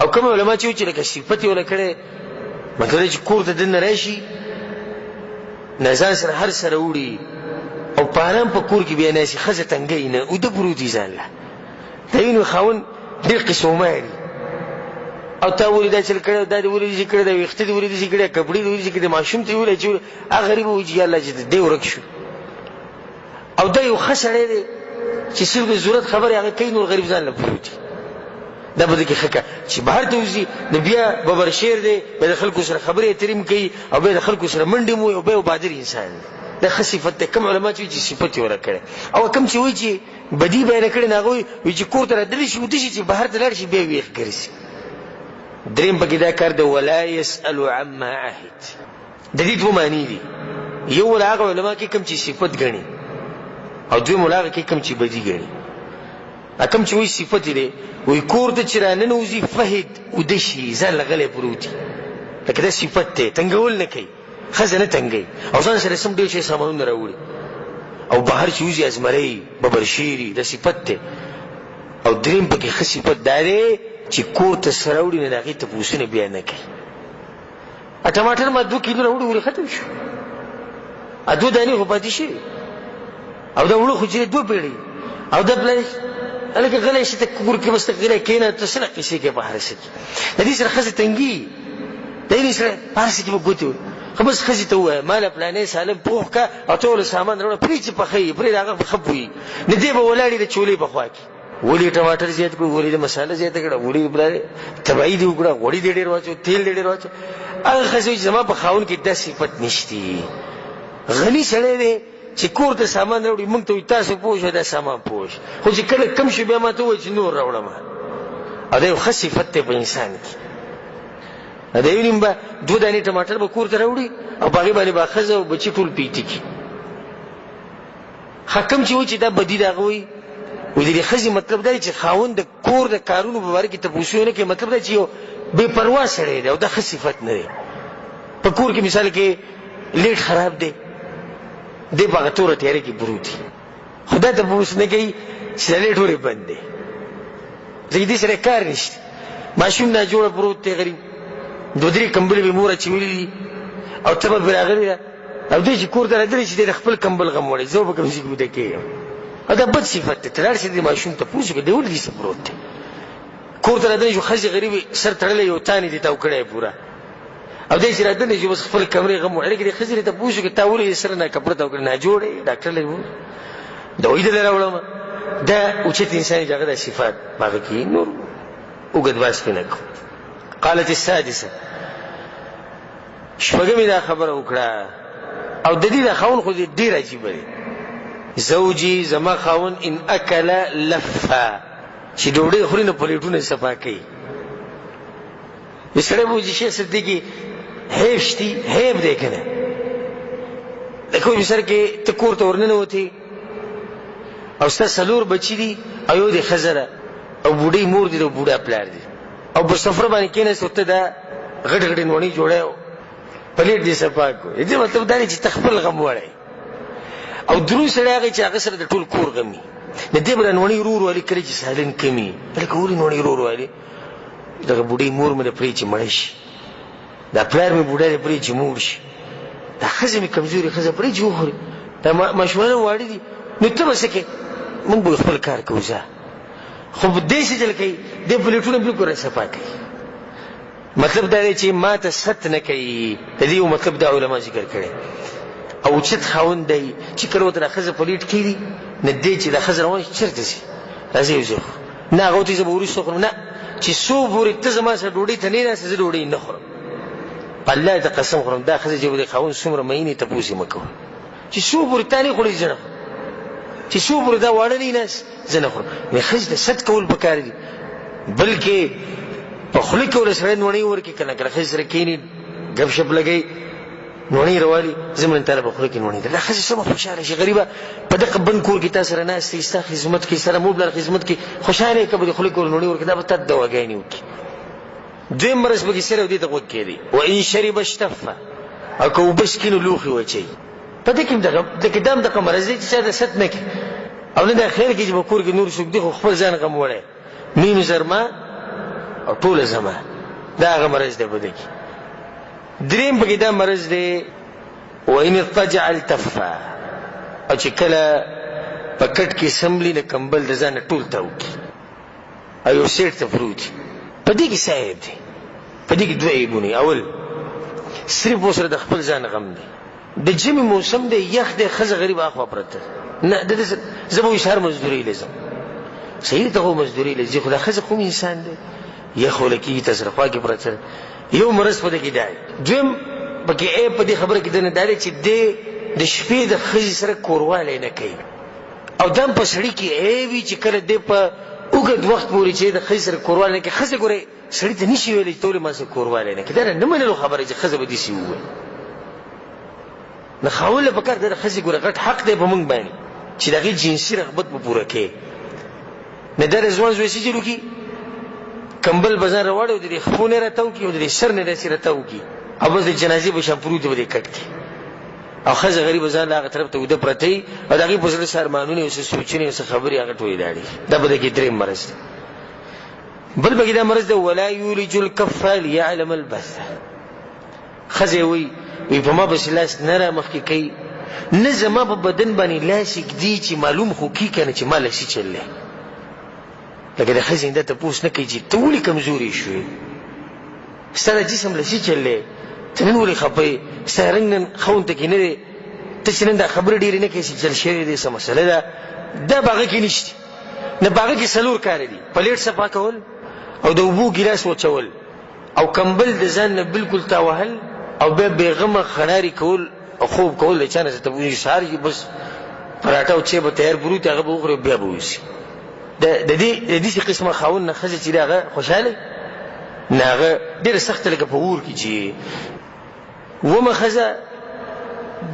او کوم علما چې لکه صفت یې ولکړي، مطلب چې کور ته دنه راشي نزان سره هر سره وړي، او پارام په کور کې بیا ناشي خزه تنګي نه او د پروتي ځان له دینو خاون ډېر قسمه لري. او تا ولې دا چل کړه، دا دې ولې چې کړه، دا وخت دې ولې چې کړه، کپړې دې ولې چې کړه، ماشوم ته ولې چې هغه غریب وږي الله چې دې ورک شو. او دا یو خسړې دي چې صرف ضرورت خبره هغه کوي، نور غریب ځان له پروتي دا به کې خکه چې بهر ته وځي نو بیا ببر شیر دی، به د خلکو سره خبرې اترې کوي، او به د خلکو سره منډې مو، او به بادر انسان دی. دا ښه صفت دی. کوم علما چې صفت یې ورکړی، او کوم چې وایي چې بدي به یې نه کړې، نو هغه وایي چې کور ته راتللی شي ویده شي، چې بهر ته لاړ شي بیا ویښ ګرځي. دریم پکې دا کار دی ولا یسأل عما عهد. د دې دوه معنی دي، یو ول هغه علما کې کوم چې صفت ګڼي، او دویم ول هغه کې کوم چې بدي ګڼي. کوم چې وایي صفت دی، وایي کور ته چې راننوځي فهد وده شي ځان له غلی پروت وي، لکه دا صفت دی، تنګول نه کوي، ښځه نه تنګوي، او ځان سره سم ډېر شی سامانونه راوړي، او بهر چې وځي ازمري ببرشیري، دا صفت دی. او دریم پکې ښه صفت دا دی چې کور ته سره وړي نه د هغې تپوسونه بیا نه کوي. ټماټر ما 2 کیلو راوړي ولې ختم شو، 2 دانې خو پاتې شوي، او دا وړو خو چې 2 پیړۍ، او دا پلار هلکه غلی شي ته کور کې بس ته غلی کښېنه، ته څه نه قیسې کوې په هر څه کې. د دې سره ښځه تنګي، د دې سره په هر څه کې به ګوتې وړي. خو بس ښځې ته ووایه ما له پلانې سالم پوخ که، او ته له سامان راوړه، پرې چې پخوي پرې د هغه ښه پوهېږي، نه دې به ولاړې د چولې په خوا کې ولې ټماټر زیات کړو، ولې د مساله زیاته کړه، ولې پلارې تبعي دې وکړه، غوړي دې ډېر واچو، تیل دې ډېر واچو. هغه ښځې وایي چې زما په خاوند کې دا صفت نشته. غني سړی دی چې کور ته سامان راوړي، موږ ته وایي تاسو پوه شئ دا سامان پوه شئ، خو چې کله کم شي بیا ما ته وایي چې نور راوړم. او دا یو ښه صفت دی په انسان کې. دا یو نیم به 2 دانې ټماټر به کور ته راوړي، او په هغې باندې به ښځه او بچي ټول پیټي کړي. حکم چې وایي چې دا بدي د هغه وایي، وایي د دې ښځې مطلب دا دی چې خاوند د کور د کارونو په باره کې تپوسونه نه کوي، مطلب دا چې یو بې پروا سړی دی، او دا ښه صفت نه دی. په کور کې مثال کې لیټ خراب دی، دی په هغه توره تیاره کې پروت دی، خو دا تپوس نه کوي چې دا لیټ ولې بند دی، ځکه دې سره کار نشته. ماشوم ناجوړه پروت دی غریب، 2-3 کمبلې به مور اچولي دي، او تبه پرې راغلې ده، او دی چې کور ته راغلی چې دی د خپل کمبل غم وړی، زه به کوم ځای کې ویده کېږم. او دا بد صفت دی. ته لاړ شې دې ماشوم تپوس وکړه دی ولې داسې پروت دی. کور ته راغلی شو ښځې غریبې سر تړلی، یو تانې دې تاو کړی پوره، او دی چې راغلی شو بس خپل کمرې غم وړی، لکه دې ښځې دې تپوس وکړه تا ولې سر نه کپړه تاو کړی، ناجوړ یې ډاکټر له وویل دوايي دله راوړمه. دا اوچت انسان چې هغه دا صفات په هغه کې نور اوږد بحث پرې نه کوو. قالت السادسه، شپږمې دا خبره وکړه، او د دې دا خاون خو ډېر عجیبه دی. زوجي زما خاون ان اکل لفا، چې ډوډۍ خوري نو پلیټونه صفا کوي. سړی به وایي شیخ صاحب دې کې حیب شتي، حیب دی که نه. لکه وایي مثال کې ته کور ته ورننوتې، او ستا 4 بچي دي، او یو دې ښځه ده، او بوډۍ مور دي، او بوډا پلار دي، او په سفره باندې کېناست، ته دا غټ غټې نوڼې جوړی، پلیټ دې صفا کړو. دې مطلب دا دی چې ته خپل غم وړی. او دروند سړی هغه چې هغه سره د ټول کور غمي، د دې به دا نوڼې ورو ورو والي، کله چې سالن کمي، لکه ولې نوڼې ورو ورو والي، دغه بوډۍ مور مې د پرې چې مړه شي، دا پلار مې بوډا دی پرې چې موړ شي، دا ښځه مې کمزورې ښځه پرې چې وخوري، دا ماشومان واړه دي، نو ته به څه کوې؟ موږ به خپل کار کوو. ځه خو داسې چل کوي، دې پلیټونه بلکل صفا کوي. مطلب دا دی چې ما ته ست نه کوي. د دې یو مطلب دا علما ذکر کړی. او اوچت خاوند دی چې کله ورته دا ښځه پلیټ کېږي، نه دی چې دا ښځه روان شي چېرته ځي، راځئ یو ځای خورو، نه هغه ورته زه به وروسته خورم، نه چې څو پورې ته زما سره ډوډۍ ته نه ناستې زه ډوډۍ نه خورم. په الله ته قسم خورم دا ښځه چې به د خاوند څومره مینې تپوس یې مه کوه، چې څو پورې تا نه خوړې زه نه خورم، چې څو پورې دا واړه نه ناست زه نه خورم. ښځې ته صد کول پکار دي، بلکې په خوله کې ورسره نوڼې ورکړي، کله کله ښځې سره کښېني ګپ شپ لګوي، نونی روالي زمن تعالی په خوله کې نونی ده. دا ښځه سمه خوشحاله شي. غریبه په دغه بند کور کې تا سره ناست ستا خدمت کې سره موبلر خدمت کې خوشحاله که به د خولې کې ور نونی ورکړي دا به تا دواګانې وکړي. دویم مرض پکې صرف دې ته غوږ کېدی وان شرب اشتفه او که اوبه څښي نو لوښي واچوي. په دې کې دا هم دغه مرض دی چې چا د ست نه کوي او نه دا خیر کې چې په کور کې نور څوک دی خو خپل ځان غم وړی میم زرما او ټوله زما دا هغه مرض دی په دې کې. دریم پکې دا مرض دی وان اضطجع التفا او چې کله په کټ کې سمبلی نه کمبل د ځانه ټول تاو کړي او یو سیټ ته پروت په دې کې څه عیب دی؟ په دې کې دوه عیبونه. اول صرف ورسره د خپل ځان غم دی. د ژمي موسم دی یخ دی ښځه غریب اخوا پرته نه د زه به وایي هر مزدورۍ لزم صحیح ته خو مزدورۍ لځي خو دا ښځه کوم انسان دی یخ وله کېږي تا سره خوا کې پرته. یو مرض په دې کې دا دی. دویم پکې عیب په دې خبره کې دنه دا دی چې دی د شپې د ښځې سره کوروالی نه کوي او دا هم په سړي کې عیب وي چې کله دی په اوږد وخت پورې چې د ښځې سره کوروالی نه کوي. ښځه ګورئ سړي ته نشي ویلی چې ته ولې ما سره کوروالی نه کوي. دا نه منلو خبره چې ښځه به داسې ووایي. نه خاوند له پکار دی د ښځې ګوره غټ حق دی په موږ باندې چې د هغې جنسي رغبت به پوره کوي. نه دا د ځوان زوی څه چلو کي کمبل به ځان راواړي او د دې خپو نه راتاو کي او د دې سر نه داسې راتاو کي او بس د جنازې به شان پروت به دې کټ کي او ښځه غریبه ځان له هغه طرف ته اوده پرته وي او د هغې په زړه څه ارمانونه او څه سوچونه او څه خبرې هغه ټولې لاړې. دا به د کې درېیم مرض دی. بل پکې دا مرض دی ولا یولج الکف لیعلم البث. ښځه وایي په ما پسې لاس نه رامخکې کوي نه زما په بدن باندې لاس ږدي چې معلوم خو کي که نه چې ما لاسي چل دی. لکه د ښځې دا تپوس نه کوي چې ته ولې کمزورې شوې ستا د جسم لاسي چل دی ته نن ولې خفه یې ستا رنګ نن خاوند ته کې نه دی ته چې نن دا خبرې ډېرې نه کوې چې چل شوی دی څه مسله ده. دا په هغه کې نشته نه په هغه کې څلور کاره دي پلیټ صفا کول او د اوبو ګیلاس وچول او کمبل د ځان نه بلکل تاوهل او بیا بېغمه خناري کول او خوب کول د چا نه ته به سهار چې بس پراټه او چای به تیار پروت هغه به وخوري بیا به ویسي. د دې قسمه خاوند نه ښځه چې دی هغه خوشحاله نه هغه ډېره سخته لکه په اور کې چې ومه ښځه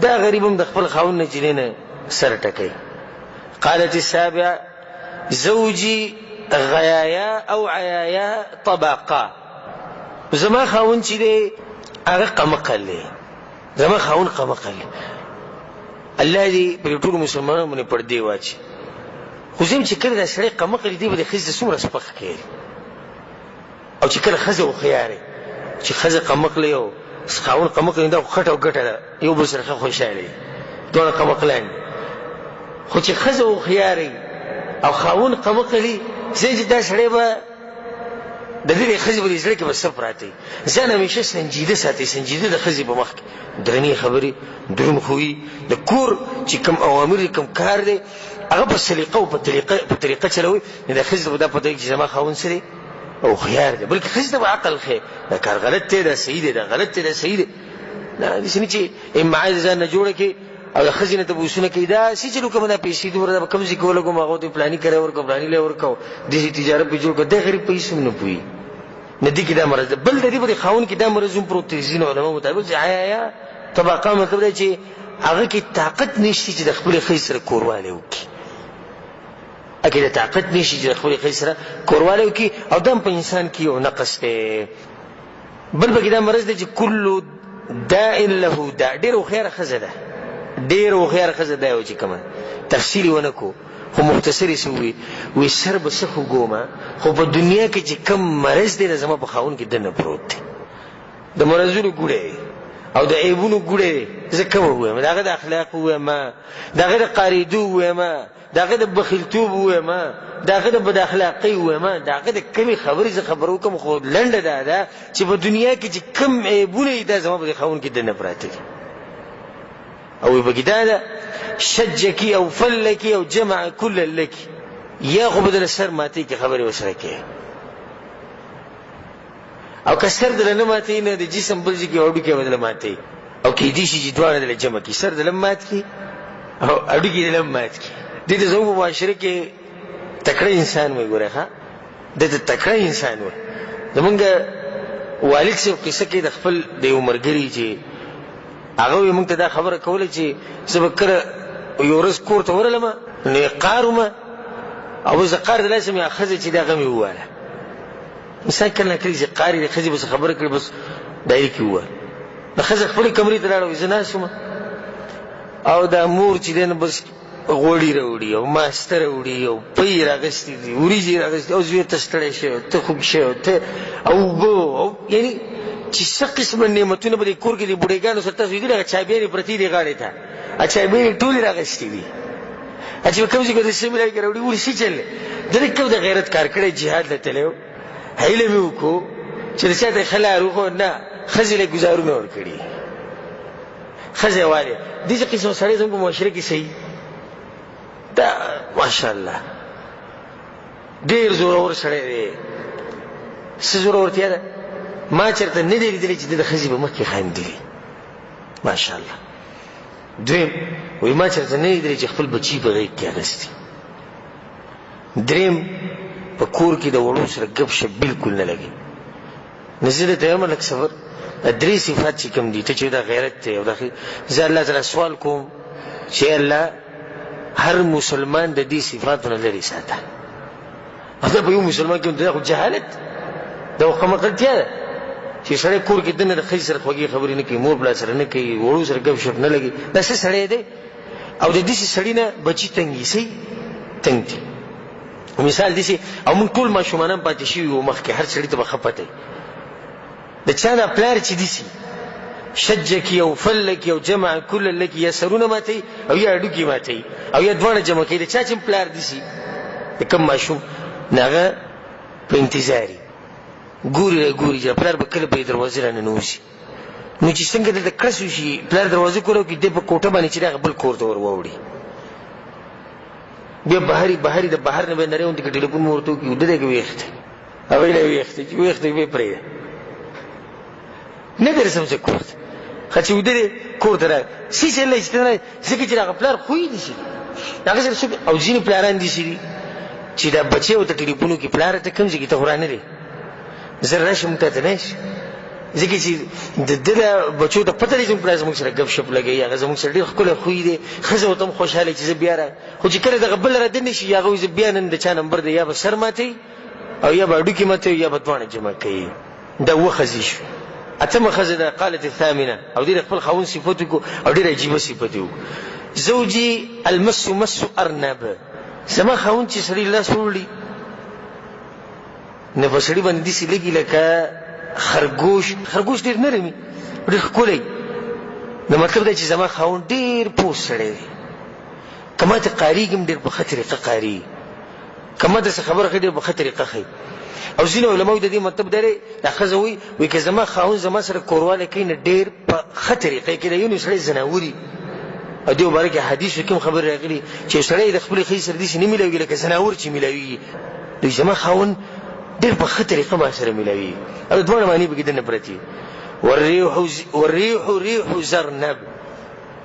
دا غریب هم د خپل خاوند نه چې دی نه سر ټکوي. قالت السابعه زوجي غیایا او عیایا طبقا. زما خاوند چې دی هغه قمقل دی زما خاوند قمقل دی. الله دې پر ټولو مسلمانانو باندې پردې واچي. خو زم چې کله دا سړی قمقل دی به د ښځې څومره سپک کوي او چې کله ښځه هوښیارې چې ښځه قمقلې او خاوند قمقل دا خو خټه او ګټه ده یو بل سره ښه خوشحاله دواړه قمقلان. خو چې ښځه هوښیارې او خاوند قمقلي ځکه چې دا سړی به د دې ښځې په دې زړه کې به څه پراته وي. ځان همیشه سنجیده ساتي. سنجیده د ښځې په مخ کې درنې خبرې دروند خوی د کور چې کوم اوامر کوم کار دی هغه په سلیقه او په طریقه چلوي. د ښځې ته به دا پته وي چې زما خاوند څه دی هوښیار دی بلکې ښځې ته به عقل ښیي دا کار غلط دی دا صحیح دی دا غلط دی دا صحیح دی. داسې نه چې امعای د ځان نه جوړه کړي او د ښځې نه تپوسونه کوي دا څه چلو کوم دا پیسې دومره به کوم ځای کې ولګوم هغه ته پلاني کری ورکړه پلاني لی ورکړه داسې تجارت به جوړ کړه دا غریب پیسې هم نه پوهېږي. نه دې کې دا مرض ده. بل د دې په خاوند کې دا مرض هم پروت دی ځینو علماء مطابق چې عیایا طبقه مطلب دی چې هغه کې طاقت نشته چې د خپلې ښځې سره کوروالی وکړي. هغې د طاقت نشي چې د خپلې ښځې سره کوروالی وکړي او دا هم په انسان کې یو نقص دی. بل پکې دا مرض دی چې کلو داء له داء. ډېره هوښیاره ښځه ده ډېره هوښیاره ښځه دا یو چې کومه تفصیل یې ونه کړو خو مختصر یې څه ووایي سر به څه خوږومه خو په دنیا کې چې کم مرض دی د زما په خاوند کې دننه پروت دی. د مرضونو ګوړی او د عیبونو ګوړی دی. زه کومه ووایم د هغه د اخلاق ووایم د هغه د قاریدو ووایم د هغه د بخیلتوب ووایم د هغه د بد اخلاقۍ ووایم د هغه د کمې خبرې زه خبره وکړم خو لنډه دا ده چې په دنیا کې چې کم عیبونه دي دا زما په خاوند کې دننه پراته دي. او پکې دا ده شجکی او فلکی او جمع کل لکی یا خو بدل سر ماتي کې خبرې وسره کوي او که سر دل نه ماتي نه د جسم بل ځای کې اډو کې بدل ماتي او کې دي چې دواړه دل جمع کې سر دل مات کې او اډو کې دل مات کې. دې ته زموږ په معاشره کې تکړه انسان وي ګوره ښه دې ته تکړه انسان وي. زمونږ والد صاحب قصه کې د خپل د یو ملګري چې هغه موږ ته دا خبره کوله چې زه به کله یو ورځ کور ته ورغلم نو قار وم او زه قار دلاسه مې ښځه چې دغه مې وواله. انسان کله کله چې قاري د ښځې بس خبره کړي بس دایره کې وواله. د ښځه خپلې کمرې ته لاړه زه ناست وم او دا مور چې دی نو بس غوړي راوړي او ماسته راوړي او پۍ راغستې دي وریجې راغستې او زوی ته ستړی شوی ته خوږ شوی ته او اوبه او یعنې چې څه قسمه نعمتونه به د کور کې د بوډېګانو سره تاسو لیدلي هغه چایبیانې پرتې دي غاړې ته چایبیانې ټولې راغستې دي چې په کوم ځای کې د څه ملایي کې راوړي وړي څه چل دی ده د کوم د غیرت کار کړی جهاد له تللی و هیله مې وکړو چې د چا ته یې ښه لار وښود نه ښځې له ګزارونه ورکړي ښځې والې داسې قسم سړی زموږ په معاشره کې صحیح دا ماشاءالله ډېر زورور سړی دی. څه زورورتیا ده ما چېرته نه دی لیدلی چې د ښځې به مخکې خاندلي ماشاءالله. دویم وایي ما چېرته نه لیدلی چې خپل بچي په غېږ کې اخیستي. دریم په کور کې د وړو سره ګپ شپ بلکل نه لګي. نو زه درته وایم لږ صبر درې صفات چې کوم دي ته چې دا غیرت دی او دا زه الله تعالی سوال کوم چې الله هر مسلمان د دې صفاتونه لرې ساته. دا په یو مسلمان کې دا خو جهالت دا خو مقلتیا ده چې سړی کور کې دننه د ښځې سره خوږې خبرې نه کوي مور پلار سره نه کوي وړو سره ګپ شپ نه لګي دا څه سړی دی او د داسې سړي نه بچي تنګ ایسي تنګ دي. مثال داسې او موږ ټول ماشومان هم پاتې شوي وو مخکې هر سړي ته به ښه پته د چا دا پلار چې داسې شجکي او فلکي او جمع کل لکي یا سرونه ماتوي او یا هډوکي ماتوي او یا دواړه جمع کوي د چا چې پلار داسې د کوم ماشوم نو هغه په انتظاري ګوري چې پلار به کله به یې دروازې راننوځي نو چې څنګه دلته کړس وشي پلار دروازې کوله وکړي دی په کوټه باندې چې دی هغه بل کور ته ور واوړي بیا بهري د بهر نه به نری غوندې که ټلیفون مو ورته وکړي ودرې که ویښته هغوی له ویښته چې ویښته بیا پرېږده نه در رسم څه کور ته ښه چې ودرې کور ته راغی څه چلی چې ته نه ځکه چې د هغه پلار خوی داسې دي هغه سره څوک او ځینې پلاران داسې دي چې دا بچی ورته ټلیفون وکړي پلاره ته کوم ځای کې ته خو رانه دی زه راشم تا ته نه شي ځکه چې د ده د بچو ته پته دی چې پلار زموږ سره ګپ شپ لګوي هغه زموږ سره ډېر ښکلی خوی دی ښځه ورته هم خوشحاله چې زه بیا راغلم خو چې کله دغه بل رادنې شي هغه وایي زه بیا نن د چا نمبر دی یا به سر ماتوي او یا به هډوکي ماتوي یا به دواړه جمع کوي دا اووه ښځې شو. اتمه ښځه ده قالت الثامنه او دې د خپل خاوند صفت وکړو او ډېر عجیبه صفت یې وکړو زوجي المس مس ارنب زما خاوند چې سړي لاس ووړي نو په سړي باندې داسې لګي لکه خرګوش ډېر نرم وي ډېر ښکلی نو مطلب دا چې زما خاوند ډېر پوست سړی دی که ما ته قارېږي هم ډېر په ښه طریقه قارېږي که ما ته څه خبره ښه ډېر په ښه طریقه ښایي. او ځینې علماو د دې مطلب دا دی دا ښځه وایي که زما خاوند زما سره کوروالی کوي نو ډېر په ښه طریقه کې دی یو نو سړی زناوري او دې مبارکې حدیثو کې هم خبرې راغلي چې یو سړی د خپلې ښځې سره داسې نه میلاوي لکه زناور چې میلاویږي دوی زما خاوند ډېر په ښه طریقه ما سره میلاوي او دواړه معنی پکې دننه پرتې والریح ریح زرنب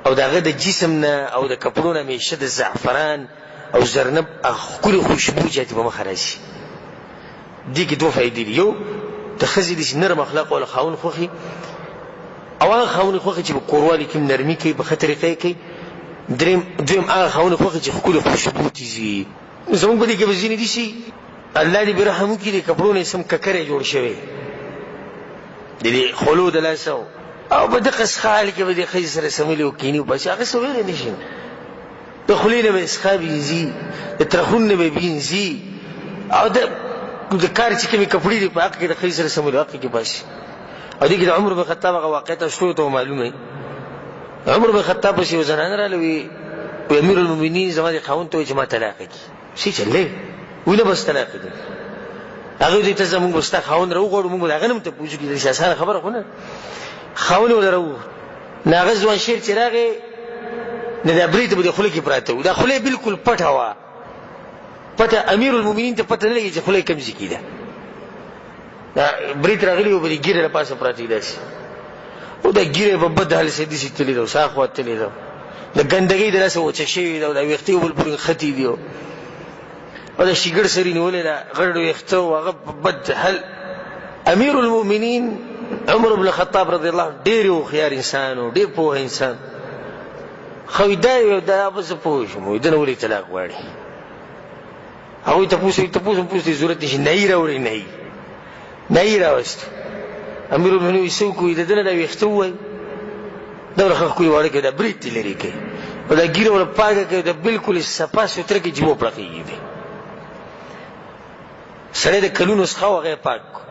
او د هغه د جسم نه او د کپړو نه همیشه د زعفران او زرنب ښکلې خوشبو چې په مخه راشي. دې کې دوه فایدې دي یو د ښځې داسې نرم اخلاق والا خاوند خوښي او هغه خاوند خوښي چې په کوروالي کې نرمي کوي په ښه طریقه یې کوي. دویم هغه خاوند خوښي چې ښکلې خوشبو تیزي زموږ په دې کې به ځینې داسې الله دې برحم وکړي د کپړو نه یې سم ککری جوړ شوی د دې خولو د لاسه او په دغه اسخال کې به د ښځې سره سملي وکښېني بس هغه څه ویلی نه شي د خولې نه به اسخا وینځي د ترخون نه به وینځي او د کار چې کومې کپړې دي په حق کې د ښځې سره سملي حق کې باسي. او دې کې د عمر بن خطاب هغه واقع تاسو ته معلومه عمر بن خطاب پسې یو زنانه راغله وی امیر المؤمنین زما د خاوند ته وایي چې ما طلاق کړي څه چلې وینه بس طلاق دي هغه دې ته زموږ بستا خاوند راوغواړو موږ هغه نه م ته پوښتنه کېدای شي اسانه خبره خو نه خاوند ورته راوغواړو نو هغه ځوان شیر چې راغی نو دا برې ته به د خوله کې پراته وو دا خوله بلکل پټه وه پټه امیر المؤمنین ته پته نه لګي چې خوله یې کوم ځای کې ده دا برې ته راغلي وو به د ږیرې له پاسه پراته وي داسې او دا ږیره په بد حال سې داسې تللې ده او شاخوا تللې ده د ګندګۍ د لاسه وچه شوې ده او دا ویښتې بل پورې ختې دي او دا شګړ سري نیولې ده غړ ویښته او هغه په بد حال امیر المؤمنین عمر بن الخطاب رضی الله عنه ډېر هوښیار انسان و، ډېر پوه انسان. خو دا بس پوه شوم دنه ولې طلاق غواړي. هغوی تپوس ضرورت نشي، نه یې راوړي، نه یې راوست. امیر المؤمنین څوک وي د دنه دا ویښته ووایي دا ښه ښکلي واړه کوي، دا برید دې لرې کوي او دا ګیره وله پاکه کوي، دا بلکل صفا سوتره کوي چې وپړقېږي دی. سړی د کلونو څخه هغه یې پاک کړو.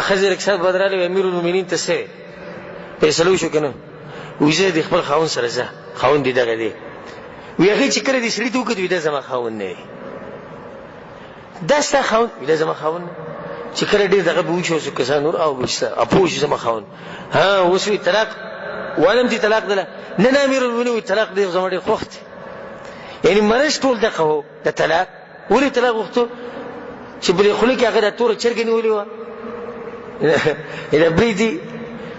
ښځې رخصت باندې راغلی امیر المؤمنین ته څه فیصله وشو که نه؟ وایي زه د خپل خاوند سره ځه، خاوند دې دغه دی. وایي هغې چې کله دې سړي ته وکتل دا زما خاوند نه دی. دا ستا خاوند؟ دا زما خاوند نه. چې کله ډېر دغه به وشو څو کسان نور او بسته پوه شو زما خاوند. ها اوس وایي طلاق وایم دې طلاق دله؟ نه امیر المؤمنین وایي طلاق دی زما ډېر خوښ دی. یعنې منش ټول دغه و د طلاق. ولې طلاق غوښتو؟ چې بلې خولې کې هغه دا توره چرګه نیولې وه دا بریدي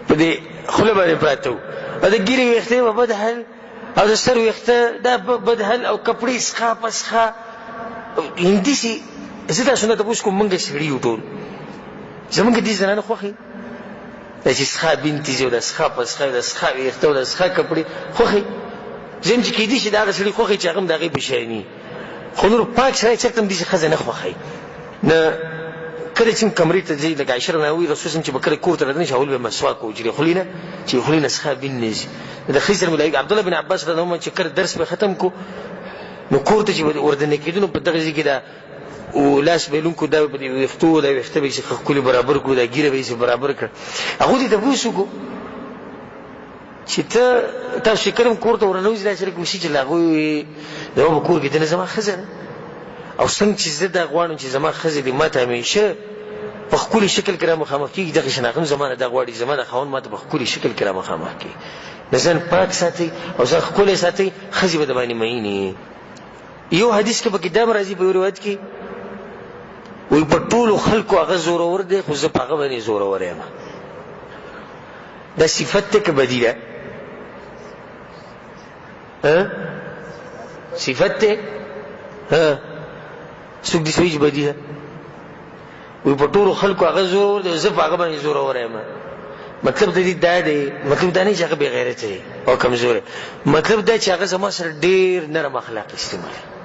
په دې خوله باندې پراته وو او د ګیرې ویښته به بدحل او د سر ویښته دا بدحل او کپړې څخه پسخه همداسې. زه تاسو نه تپوس کوم موږ سړي یو ټول زموږ دې زنانه خوښې دا چې څخه بنتیزې او د څخه پسخه او د څخه ویښته او د څخه کپړې خوښې. زم چې کېدای شي د هغه سړي خوښې چې هغه هم د هغې په شیاني. خو نور پاک سړی چېرته هم داسې ښځه نه خوښوي. نه کله چې کمرې ته ځي لکه عایشه رضی الله عنها رسول چې به کله کور ته راځي چې اول به مسواک وجري خولې نه چې خولې نه څخه بین نه ځي. د ښځې سره ملایق عبدالله بن عباس رضی الله عنه چې کله درس به ختم کو نو کور ته چې وردننه کېدو نو په دغه ځای کې دا لاس بېلونکو دا به د ویښتو دا ویښته به یې ښکلي برابر کړو دا ګیره به یې برابر کړه. هغوی ته تپوس وکړو چې تاسو چې کله هم کور ته ورننوځي دا سره کوشي چې له هغوی زما په کور کې ته نه زما ښځه ده او څنګه چې زه دا غواړم چې زما ښځه دې ما ته همیشه په ښکلي شکل کې را مخامخ کېږي دغه شان هغه هم زما نه دا غواړي زما د خاوند ما ته په ښکلي شکل کې را مخامخ کېږي. د ځان پاک ساتئ او ځان ښکلی ساتئ، ښځې به د باندې مینې. یو حدیث کې پکې دا هم راځي په یو روایت کې وایي په ټولو خلکو هغه زورور دی خو زه په هغه باندې زورور یم. دا صفت دی که بدي ده؟ صفت دی؟ څوک دې وایي چې بدي ده؟ وایي په ټولو خلکو هغه زورور دی زه په هغه باندې زورور یم. مطلب د دې دا دی، مطلب دا نه چې هغه بې غیرته دی او کمزوری، مطلب دا چې هغه زما سره ډېر نرم اخلاق استعمالوي.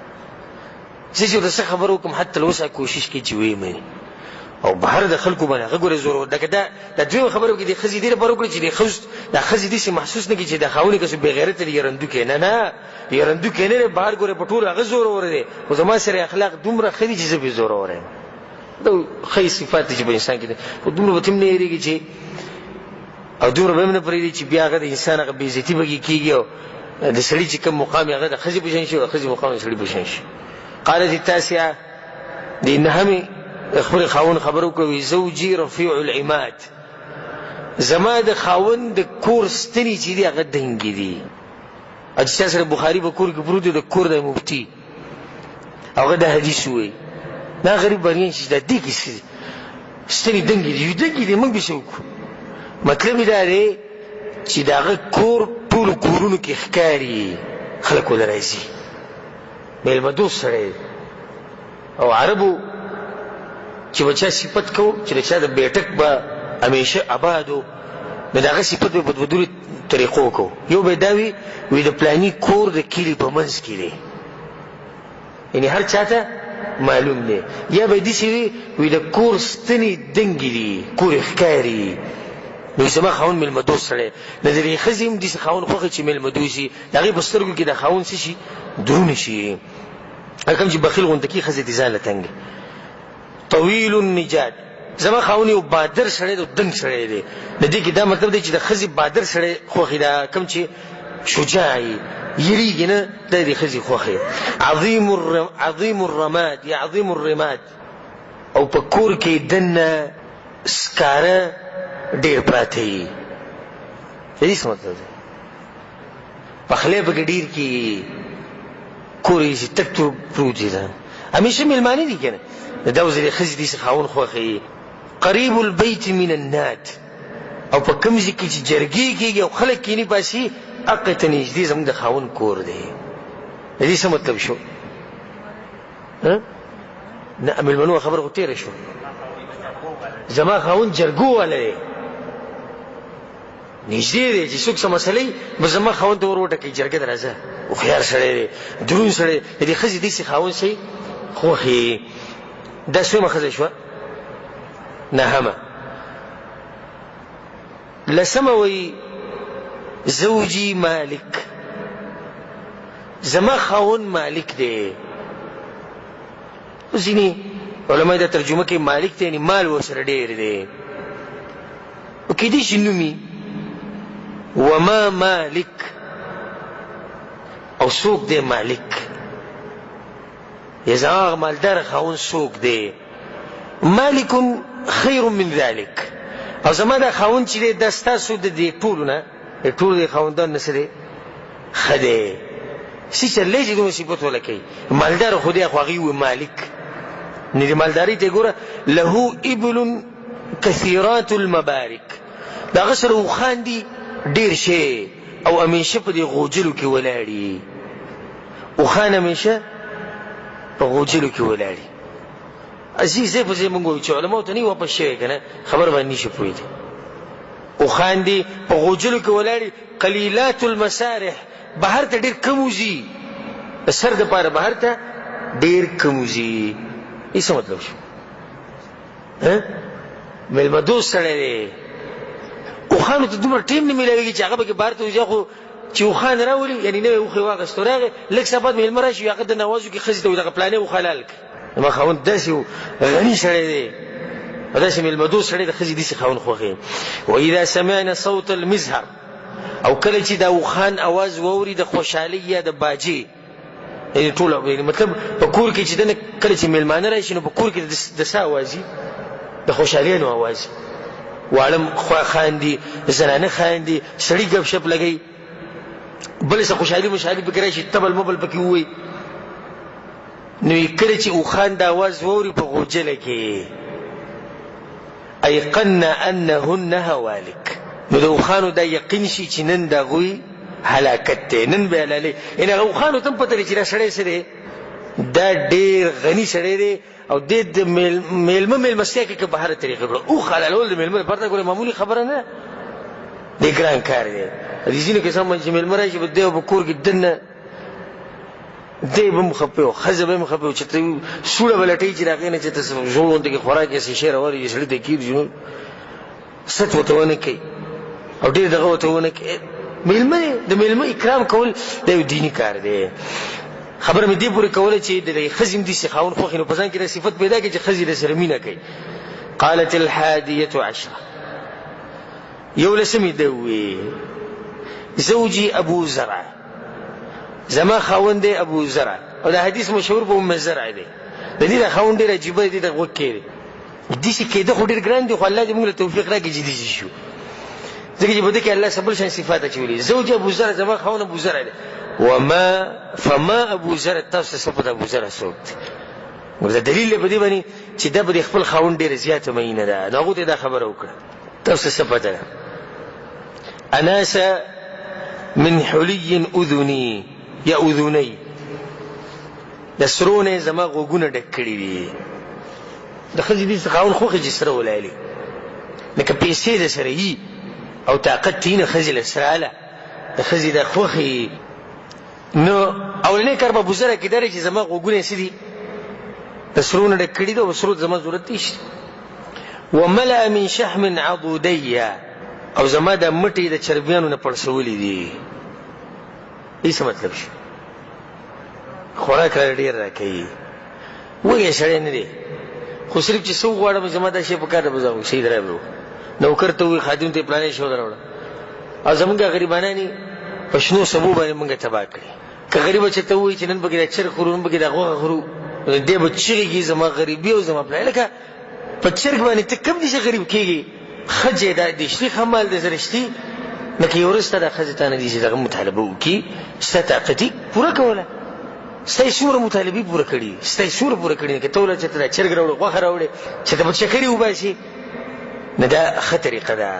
زه چې ورته څه خبره وکړم حتی تر اوسه کوشش کوي چې ویې مني او بهر د خلکو باندې هغه ګورې زورور. لکه دا دویمه خبره وکړي د ښځې دې لپاره وکړي چې دا ښځې داسې محسوس نه کړي چې د خاوند کسو بې غیرته دی یرندوکی. نه یرندوکی نه دی، بهر ګورې په ټولو هغه زورور دی خو زما سره اخلاق دومره ښه دي چې زه بې زورور یم. دا ښه صفات دي چې په انسان کې دي خو دومره به ته هم نه هېرېږي چې او دومره به هم نه پرېږدي چې بیا هغه د انسان هغه بېعزتي به کېږي او د سړي چې کوم مقام هغه د ښځې په شان شي او د ښځې مقام د سړي په شان شي. قالت التاسعه د نهمې خپل خاوند خبرو کوي زوجي رفيع العماد، زما د خاوند د کور ستنې چې دي هغه دنګې دي. او چې چا سره بخاري په کور کې پروت دی د کور د مفتي هغه د حدیث وایي دا غریب بریان چې دا دې کې ستنې دنګې دي موږ به څه وکړو؟ مطلب یې دا دی چې د هغه کور ټولو کورونو کې ښکاري خلک ول راځي میلمه دوست سړی او عربو چې به چا صفت کو چې د چا د بیټک به همیشه آباد و نو د هغه صفت به بدبدلو طریقو کو. یو به دا وي د پلاني کور د کلي په منځ کې دی یعنې هر چا ته معلوم دی. یا به داسې وي د کور ستنې دنګې دي کور یې ښکاري نو زما خاوند میلمه دوست سړی. د دې ښځې هم داسې خاوند خوښه چې میلمه دوست شي د هغې په سترګو کې د خاوند څه شي درونه شي. کوم چې بخیل غونته کي ښځې دې ځان له تنګ طویل النجاد، زما خاوند یو بادر سړی دی دنګ سړی دی. د دې کې دا مطلب دی چې د ښځې بادر سړی خوښي دا کوم چې شجاع یي یریږي نه دا د ښځې خوښي. عظیم الرماد یا عظیم الرماد او په کور کې دننه سکاره ډېر پراته وي. د دې څه مطلب دی؟ پخلی پکې ډېر کېږي کور یې چې تک تو پروت دی دا همیشه مېلمانه دي که نه دا اوس د ښځې داسې خاوند خوښوي. قریب البیت من الناد او په کوم ځای کې چې جرګې کېږي او خلک کښېني پاسي هغې ته نږدې زموږ د خاوند کور دی. د دې څه مطلب شو؟ نه مېلمنو خبره خو تېره شو. زما خاوند جرګو والا دی نږدې دی چې څوک څه مسلې به زما خاوند ته ور وټکوي جرګه ته راځه هوښیار سړی دی دروند سړی د دې ښځې داسې خاوند شي خوښې. دا څومره ښځه شوه؟ نهمه. لسمه وایي زوجي مالک، زما خاوند مالک دی. ځینې علماء دا ترجمه کوي مالک ته یعنی مال ورسره ډېر دی. کیدای شي نومي وما مالک او څوک دی مالک، یا زما مالدار خاوند څوک دی. مالک خیر من ذلک، او زما دا خاوند چې دی دا ستاسو د دې ټولو نه د ټولو د خاوندانو نه څه دی ښه دی. سی چرلی چې دومره صفت وله کوي مالدار خو دی خو هغې وایي مالک. نه د مالدارۍ ته یې ګوره له ابل کثیرات المبارک، د هغه سره اوښان دي ډېر شی او همیشه په دې غوجلو کې ولاړي. اوښان همیشه په غوجلو کې ولاړي. عزیز ځای په ځای مونږ وایو چې علماو ته نه وي واپس شوی که نه خبر باندې نه شي پوهېدی. اوښان دي په غوجلو کې ولاړي. قلیلات المسارح، بهر ته ډېر کم وځي، د سر دپاره بهر ته ډېر کم وځي. ای څه مطلب شو؟ مېلمه دوست سړی دی. اوښانو ته دومره ټیم نه میلاوېږي چې هغه به کې بهر ته وځي. خو چې اوښان راولي یعنې نوی اوښې واخیستو راغی لږ څه بعد مېلمه راشي هغه د نوازو کې ښځې ته وایي دغه پلانې اوښ حلال کړي. زما خاوند داسې غني سړی دی او داسې مېلمه دوست سړی د ښځې داسې خاوند خوښوي. واذا سمعنا صوت المزهر، او کله چې دا اوښان اواز واوري د خوشحالۍ یا د باجې، یعنې ټول مطلب په کور کې چې دنه کله چې مېلمانه راشي نو په کور کې د څه اواز وي؟ د خوشحالیانو اواز. واړه خاندي، زنانه خاندي، سړي ګپ شپ لګوي، بلې څه خوشحالي مشحالي پکې راشي تبل مبل پکې ووایي. نو کله چې اوښان د اواز واوري په غوجله کې ایقنا انهن هوالک، نو د اوښانو دا یقین شي چې نن د هغوی هلاکت دی، نن به حلالې. یعنې هغه اوښانو ته هم پته دی چې دا سړی څه دی، دا ډېر غني سړی دی او دې د مېلمه مېلمستیا کې که په هره طریقه کړو. اوښ حلالول د مېلمه لپاره ته ګورې معمولي خبره نه، دی ګران کار دی. د ځینو کسان باندې چې مېلمه راشي به دی په کور کې دننه دی به هم خفه وي، ښځه به هم خفه وي، چې ته سوړه به لټوي چې د هغې نه چې ته زوړ غوندې کې خوراک یې شی راولي سړي ته کېږدي نو ست ورته ونه کوي او ډېر دغه ورته ونه کوي. مېلمه د مېلمه اکرام کول دا یو دیني کار دی. خبره مې دې پورې کوله چې د ښځې هم داسې خاوند خوښ نو په ځان کې دا صفت پیدا کړي چې ښځې درسره مینه کوي. قالت الحادیة عشرة، یولسمې ده وویې زوجي ابو زرع، زما خاوند دی ابو زرع. او دا حدیث مشهور په ام زرع دی. د دې دا خاوند ډېر عجیبه دی، د غوږ کې دی داسې کېده خو ډېر ګران دی، خو الله دې موږ له توفیق راکړي چې داسې شو، ځکه چې په دې کې الله څه بل شان صفات اچولي. زوج ابو زرع، زما خاوند ابو زرع دی. فما ابو زرع، تاسو څه پته ابو زرع څوک دی؟ ورته دلیل دی په دې باندې چې دا به د خپل خاوند ډېره زیاته مینه ده، نو هغو ته دا خبره وکړه. تاسو څه پته ده؟ اناس من حلي اذني یا اذني، د سرو نه زما غوږونه ډک کړي دي. د ښځې دې خاوند خوښ چې سره ولالي، لکه پیسې د سره یي او طاقت تینه ښځې له سره اله د ښځې د خوښې. نو اولنی کار به ابو زرع کې دا دی چې زما غوږونه څه دي د سرو نه ډک کړي دي او سرو زما ضرورت نشته. وملأ من شحم عضودي، او زما د مټې د چربیانو نه پړسولي دي. ای څه مطلب شو؟ خوراک را ډېر راکوي، وږی سړی نه دی، خو صرف چې څه وغواړم زما دا شی په کار ده به زه شي درابرو نوکر ته ووایي خادم ته یې پلانې شی ودروړه. او زمونږ غریبانان یې په شنو سبو باندې مونږ تباه کړي. که غریبه چې ته ووایي چې نن پکې دا چرګ خورو، نن پکې دا غوښه خورو، دی به چغې کړي زما غریبي او زما پلان. لکه په چرګ باندې ته کم دي چې غریب کېږي، ښه جایداد دی، شتي ښه مال دی، زه رښتي لکه یو ورځ ستا دا ښځې تا نه دي چې دغه مطالبه وکړي، ستا طاقت یې پوره کوله، ستا یې څومره مطالبې پوره کړي، ستا یې څومره پوره کړي. که ته وله چې ته دا چرګ راوړې، غوښه راوړې، چې ته به چکرې وباسي، نه دا ښه طریقه ده.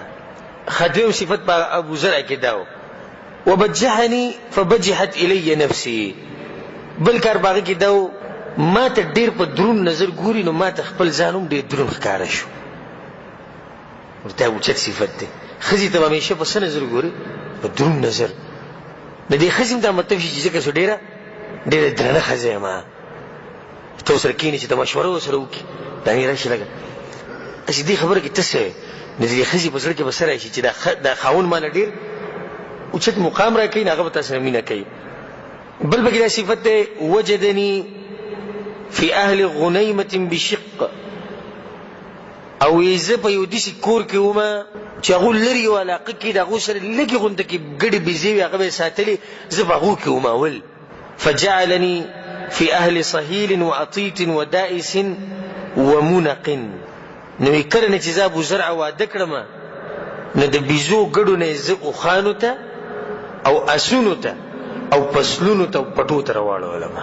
ښه دویم صفت په ابو زرع کې دا و. وبجحني فبجحت الی نفسي، بل کار په هغه کې دا و ما ته ډېر په درون نظر ګوري، نو ما ته خپل ځان هم ډېر درون ښکاره شو. ورته اوچت صفت دی. ښځې ته به همیشه په څه نظر ګوري؟ په دروند نظر. د دې ښځې هم دا مطلب شي چې ځکه څو ډېره درنه ښځه یم، ته ورسره کښېنې چې ته مشوره ورسره وکړي، دا مې راشي لږه هسې دې خبره کې ته څه وایې؟ نو د دې ښځې په زړه کې به څه راشي چې دا خاوند ماله ډېر اوچت مقام را کوي، نو هغه به تا سره مینه کوي. بل پکې دا صفت دی وجدني فی اهل غنیمة بشق، او زه په یو داسې کور کې ومه چې هغو لرې یو علاقه کې د هغو سره لږې غونته کې ګډې بېزې وې، هغه به یې ساتلې، زه په هغو کې ومه اول. فجعلني فی اهل صهیل وعطیت ودائس ومنق، نو کله نه چې زه ابوزرع واده کړم، نو د بیزو ګډو نه یې زه اوښانو ته او اسونو ته او پسلونو ته او پټو ته راواړولم.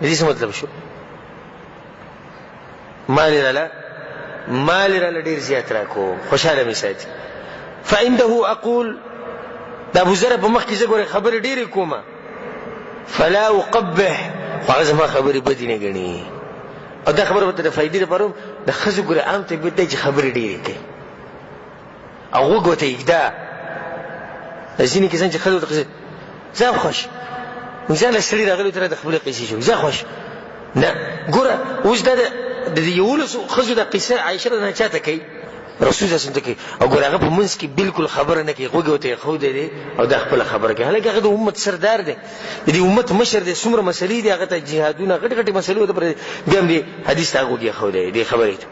د دې څه مطلب شو؟ مال راله ډېر زیات راکو، خوشحاله مې ساتي. فعنده اقول، د ابوزرع په مخ کې زه ګورې خبرې ډېرې کومه، فلا اقبح، خو هغه زما خبرې بدې نه ګڼي. او دا خبره به ته د فایدې لپاره هم د ښځو ګورې عام طبیعت دی چې خبرې ډېرې کوي او غوږ ورته ایږده. ځینې کسان چې ښځو ته قصې ځه خوښ، مثال سړي راغلی ته د خپلې قصې شوي ځه خوښ، نه ګوره اوس دا د 11 ښځو د قصه عایشه نه چاته کوي؟ رسول الله څنګه کوي؟ او ګوره هغه په منځ کې بالکل خبره نه کوي، غوږ ورته ایښودی دی او دا خپله خبره کوي. حالانکه هغه د امت سردار دی، د دې امت مشر دی، څومره مسلې دي هغه ته جهادونه غټې غټې مسلې ورته پرې، بیا هم دې حدیث ته غوږ ایښودی دی دې خبرې ته.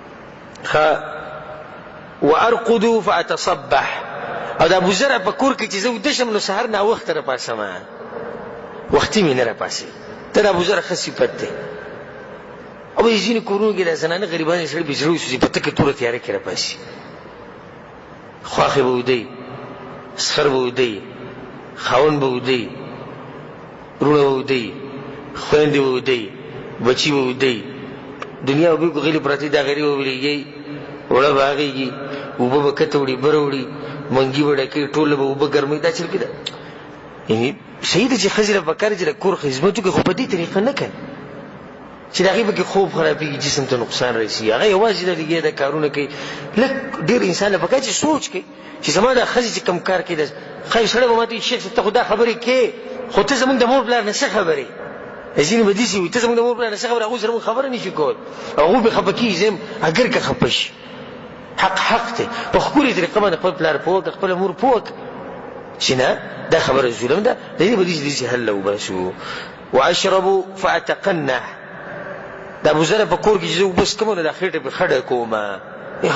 وارقد فاتصبح، او د ابوزرع په کور کې چې زه ویده شم نو سهار ناوخته راپاڅم، وختي مې نه راپاڅي. ته د ابوزرع ښه صفت دی. او ځینې کورونو کې د زنانه غریبانې سړي په زړه وسوځي، په تکه توره تیاره کې راپاڅي، خواښې به ودی، سخر به ودی، خاوند به ودی، وروڼه به ودی، خویندې به ودی، بچي به ودی، دنیا به بالکل غلي پرتې، دا غریب به ولیږي، وړه به هغېږي، اوبه به کته وړي بره وړي، منګي به ډکې، ټوله به اوبه ګرموي. دا چل کې ده یعنې صحیح ده چې ښځې له پکار چې د کور خدمت وکړي، خو په دې طریقه نه کوي چې د هغې پکې خوب خرابېږي، جسم ته نقصان رسي. هغه یوازې د لګیا د کارونه کوي. لږ ډېر انسان له پکار چې سوچ کوي چې زما دا ښځې چې کوم کار کوي، ښایي سړی به ماته وایي شیخ ته خو دا خبرې کوې، خو ته زموږ د مور پلار نه څه خبرې؟ ځینې به داسې وي ته زموږ د مور پلار نه څه خبرې، هغوی سره موږ خبره نه شو کول، هغوی به خفه کېږي، زه یم اګر که خفه شي. حق دی، په ښکلې طریقه باندې خپل پلار پوه کړه، خپله مور پوه کړه چې نه دا خبره ظلم ده، د دې به داسې حل له وباسو. واشرب فاتقنح، د ابوزرع په کور کې چې زه اوبه څکم نو دا خېټه پې خډه کومه،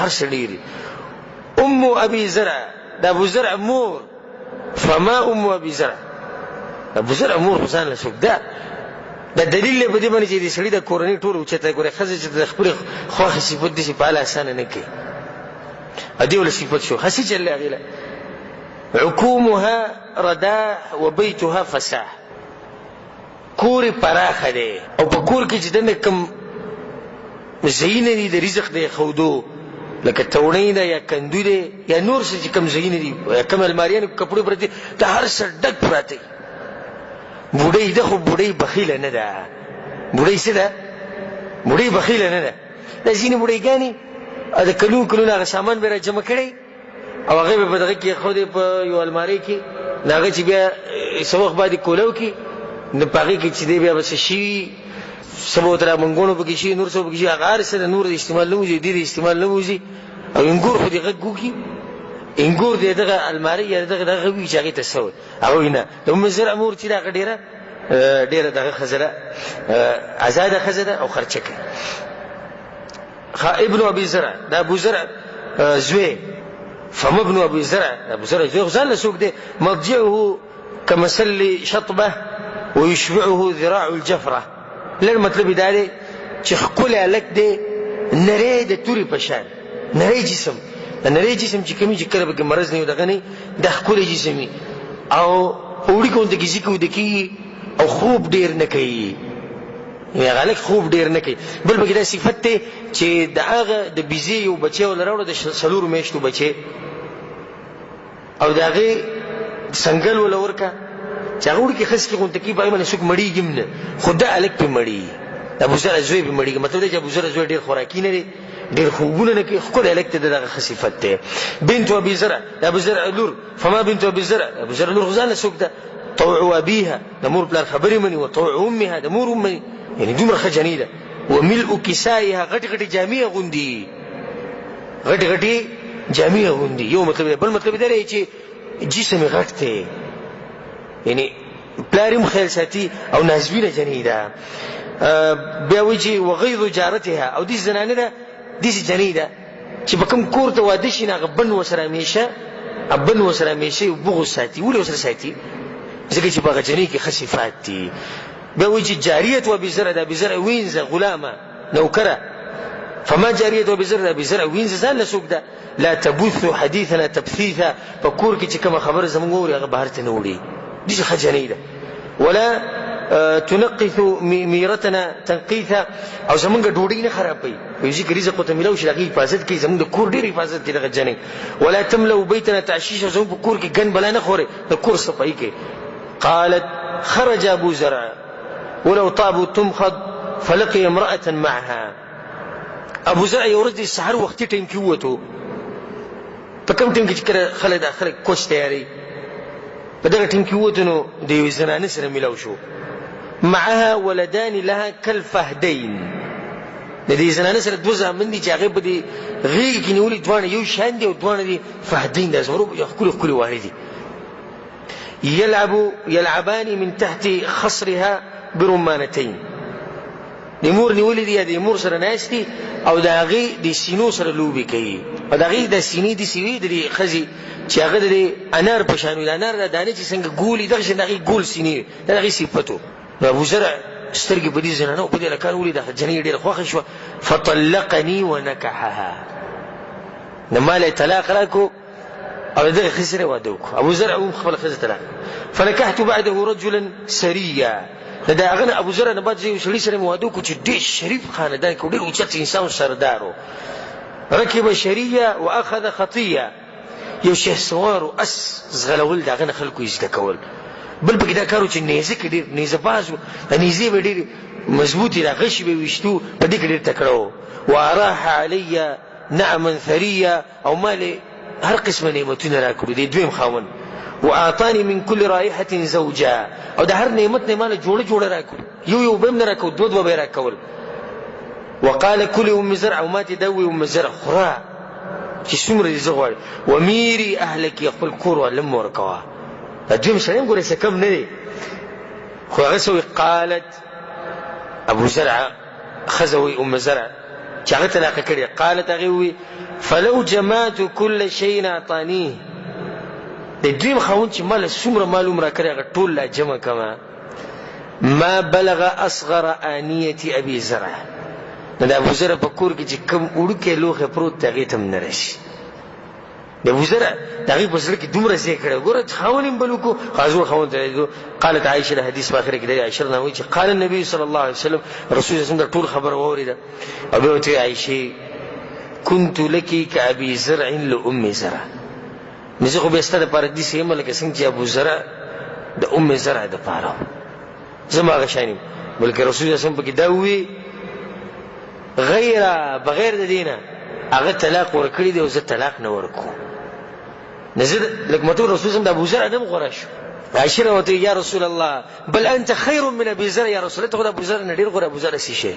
هر څه ډېرې. ام ابي زرع، د ابوزرع مور، فما ام ابي زرع، د ابوزرع مور خو ځان له څوک ده. دا دلیل دی په دې باندې چې د سړي د کورنۍ ټول اوچته ګورې ښځه چې د خپلې خوښې صفت داسې په حاله اسانه نه کوي، دې وله صفت شو خسي جل هغې له. عکومها رداح وبیتها فساح، کور پراخه دی او په کور کې چې دنه کوم ځایونه دي د رزق د ایښودو، لکه توڼۍ ده یا کندو دی یا نور څه چې کوم ځایونه دي، کوم الماریانې کپړې پرتې، د هر څه ډک پراته. بوډۍ ده خو بوډۍ بخیله نه ده، بوډۍ څه ده؟ بوډۍ بخیله نه ده. دا ځینې بوډۍ د کلونو هغه سامان به را جمع کړی او هغه به په دغه کې ایښودی په یو المارۍ کې، نو هغه چې بیا څه وخت بعد یې کولو کړي نو په هغې کې چې دی بیا به څه شي، څه به ورته رامنګونو پکې شي، نور څه به پکې شي، هغه هر څه د نور د استعمال نه وځي، دې د استعمال نه وځي. او انګور خو دې غږ وکړي، انګور د دغه المارۍ یا دغه وي چې هغې ته څه وایي، هغه وایي نه. د ام زرع مور چې ده هغه ډېره دغه ښځه ده، ازاده ښځه ده او خرچه کوي. ابن ابي زرع، د ابوزرع زوی، فما ابن ابي زرع، د ابوزرع زوی خو ځان له څوک دی. مضجعه كمثل شطبه ويشبعه ذراع الجفره، لږ مطلب دا دی چې ښکلی هلک دی، نری د تورې په شان، نری جسم، د نری جسم چې کومي چې کله پکې مرض نه وي دغه نه، دا ښکلی جسم وي او په وړي کې ورته کیسې کې ویده کېږي او خوب ډېر نه کوي، یعنې هغه هلک خوب ډېر نه کوي. بل پکې دا صفت دی چې د هغه د بیزې یو بچی وله راوړه، د 4 میاشتو بچی، او د هغې سنګل وله ورکه چې هغه وړي کې خس کې غونته کېږي، په هغې باندې څوک مړېږي هم نه، خو دا هلک پې مړېږي، د ابوزرع زوی پې مړېږي. مطلب دی چې ابوزرع زوی ډېر خوراکي نه دی، ډېر خوبونه نه کوي ښکلی هلک ته دغه ښه صفت دی. بنت ابي زرع د ابو زرع لور. فما بنت ابي زرع ابو زرع لور خو ځان له څوک ده طوع ابيها د مور پلار خبرې مني وطوع امها د مور مني یعنی دومره ښه جنۍ ده. وملء کسائها غټې غټې جامې اغوندي غټې غټې جامې اغوندي. یو مطلب دی. بل مطلب دا دی چې جسم یې غټ دی یعنی پلار یې هم خیال ساتي او نازوینه جنۍ ده. بیا وایي چې وغیظ جارتها او داسې زنانه ده داسې جنۍ ده چې په کوم کور ته واده شي نه هغه بن ورسره همیشه یو بغض ساتي. ولې ورسره ساتي؟ ځکه چې په هغه جنۍ کې ښه صفات دي. بیا وایي چې جاریت ابي زرع د ابي زرع وینځه غلامه نوکره. فما جاریت ابي زرع د ابي زرع وینځه ځان له څوک ده لا تبث حديثنا تبثيثا په کور کې چې کومه خبره زموږ واوري هغه بهر ته نه وړي. داسې ښه جنۍ ده. ولا تنقث ميرتنا تنقيثا او زمونږ ډوډۍ نه خرابوي. وایي چې رزق ورته میلاو شي د هغې حفاظت کوي. زمونږ د کور ډېر حفاظت کوي دغه جنۍ. ولا تملأ بیتنا تعشیشا زمونږ په کور کې ګن بلا نه خوري د کور صفایي کوي. قالت خرج ابو زرع ولو طاب تمخض فلقي امرأة معها. ابو زرع یو ورځ د سحر وختي ټایم کې ووتو. په کوم ټایم کې چې کله خلک کوچ تیاري په دغه ټایم کې ووتو نو د یوې زنانه سره میلاو شو. معها ولدان لها كالفهدين. د دې زنانه سره دوه زامن دي چې هغې په دې غېږ کې نیولي دواړه یو شان دي او دواړه دي فهدین د زمرو ښکلي ښکلي واړه دي. يلعبان من تحت خصرها برمانتين. د مور نیولې دي د مور سره ناست دي او د هغې د سینو سره لوبې کوي. او د هغې د سینې داسې وي د دې ښځې چې هغه د انار په شان وي. د انار د دانې چې څنګه ګول دغسې د هغې ګول سینې د هغې صفت و. نو ابو زرع سترګې په دې زنانه په دې هلکان ولید جنۍ ډېره خوښه شوه. فطلقني ونکحها. نو ما له یې طلاق راکړو او د دغې ښځې سره واده وکړو. ابو زرع هم خپله ښځه طلاق. فنکحت بعده رجلا سریا. د هغه نه ابو زرع نه بعد زه یو سړي سره مې واده وکړو چې ډېر شریف خاندان کې ډېر اوچت انسان سردار و. رکب شریه واخذ خطیه. یو شهسوار و اس زغلول د هغه نه خلکو یې زده کول. بل پکې دا کار و چې نیزه کې ډېر نیزه باز و. د نیزې به ډېرې مضبوطې را غشې به ویشتو په دې کې ډېر تکړه و. واراح علی نعما ثریا او ما لې هر قسمه نعمتونه را کړو. دی دویم خاوند. واعطاني من كل رائحه زوجا. او د هر نعمت نه مال جوړه را کړو. یو به هم نه را کړو دوه به را کول. وقال كل ام زرع او ماتې دوي ام زرع خورا چې څومره دې زه غواړې. ومیري اهلک خپل کور ولم ورکوه. دا دویم سړی هم ګورې څه کم نه دی خو هغه څه وایي. قالت ابو زرع ښځه وایي ام زرع چې هغه طلاقه کړې. قالت هغې وایي فلو جمعت كل شيء اعطانيه. د دویم خاوند چې ماله څومره معلوم را کړی هغه ټول لا جمع کما ما بلغ اصغر آنیة ابي زرع. نو د ابو زرع په کور کې چې کوم وړوکی لوښی پروت دی هغې ته هم نه راشي. د ابو زرع د هغې په زړه کې دومره ځای کړی. ګوره خاوند یې بل وکړو خازور خاوند ته لیدو. قالت عایشه د حدیث په آخره کې دی عایشه نه وایي چې قال النبي صلی الله علیه وسلم رسول الله دا ټول خبره واورېده او بیا ورته عایشې كنت لك كأبي زرع لأم زرع. نو زه خو بیا ستا دپاره داسې یم لکه څنګه چې ابو زرع د ام زرع دپاره زه هم هغه شان یم. بلکې رسول الله پکې دا ووایي بغیر د دې نه هغه طلاق ورکړی دی او زه طلاق نه ورکوم. نو زه لکه مطلب رسول د ابو زرع نه هم غوره شو. عایشه ورته یا رسول الله بل انت خیر من ابي زرع. یا رسول الله ته خو د ابو زرع نه ډېر غوره. ابو زرع څه شی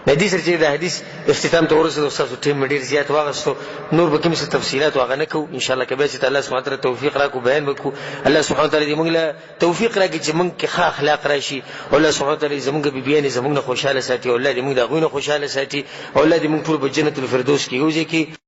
د دې سره چې د حدیث اختتام ته ورسېدو ستاسو ټیم مې ډېر زیات واغېستو. نور به کوم څه تفصیلات هغه نه کوو انشاءالله. که بیا چې الله سبحانه وتعالی توفیق راکړو بیان به کړو. الله سبحانه وتعالی دې موږ له توفیق راکړي چې موږ کې ښه اخلاق راشي او الله سبحانه وتعالی زموږ بیبیانې زموږ نه خوشحاله ساتي او الله دې موږ د هغوی نه خوشحاله ساتي او الله دې موږ ټول په جنت الفردوس کې یوځای کړي.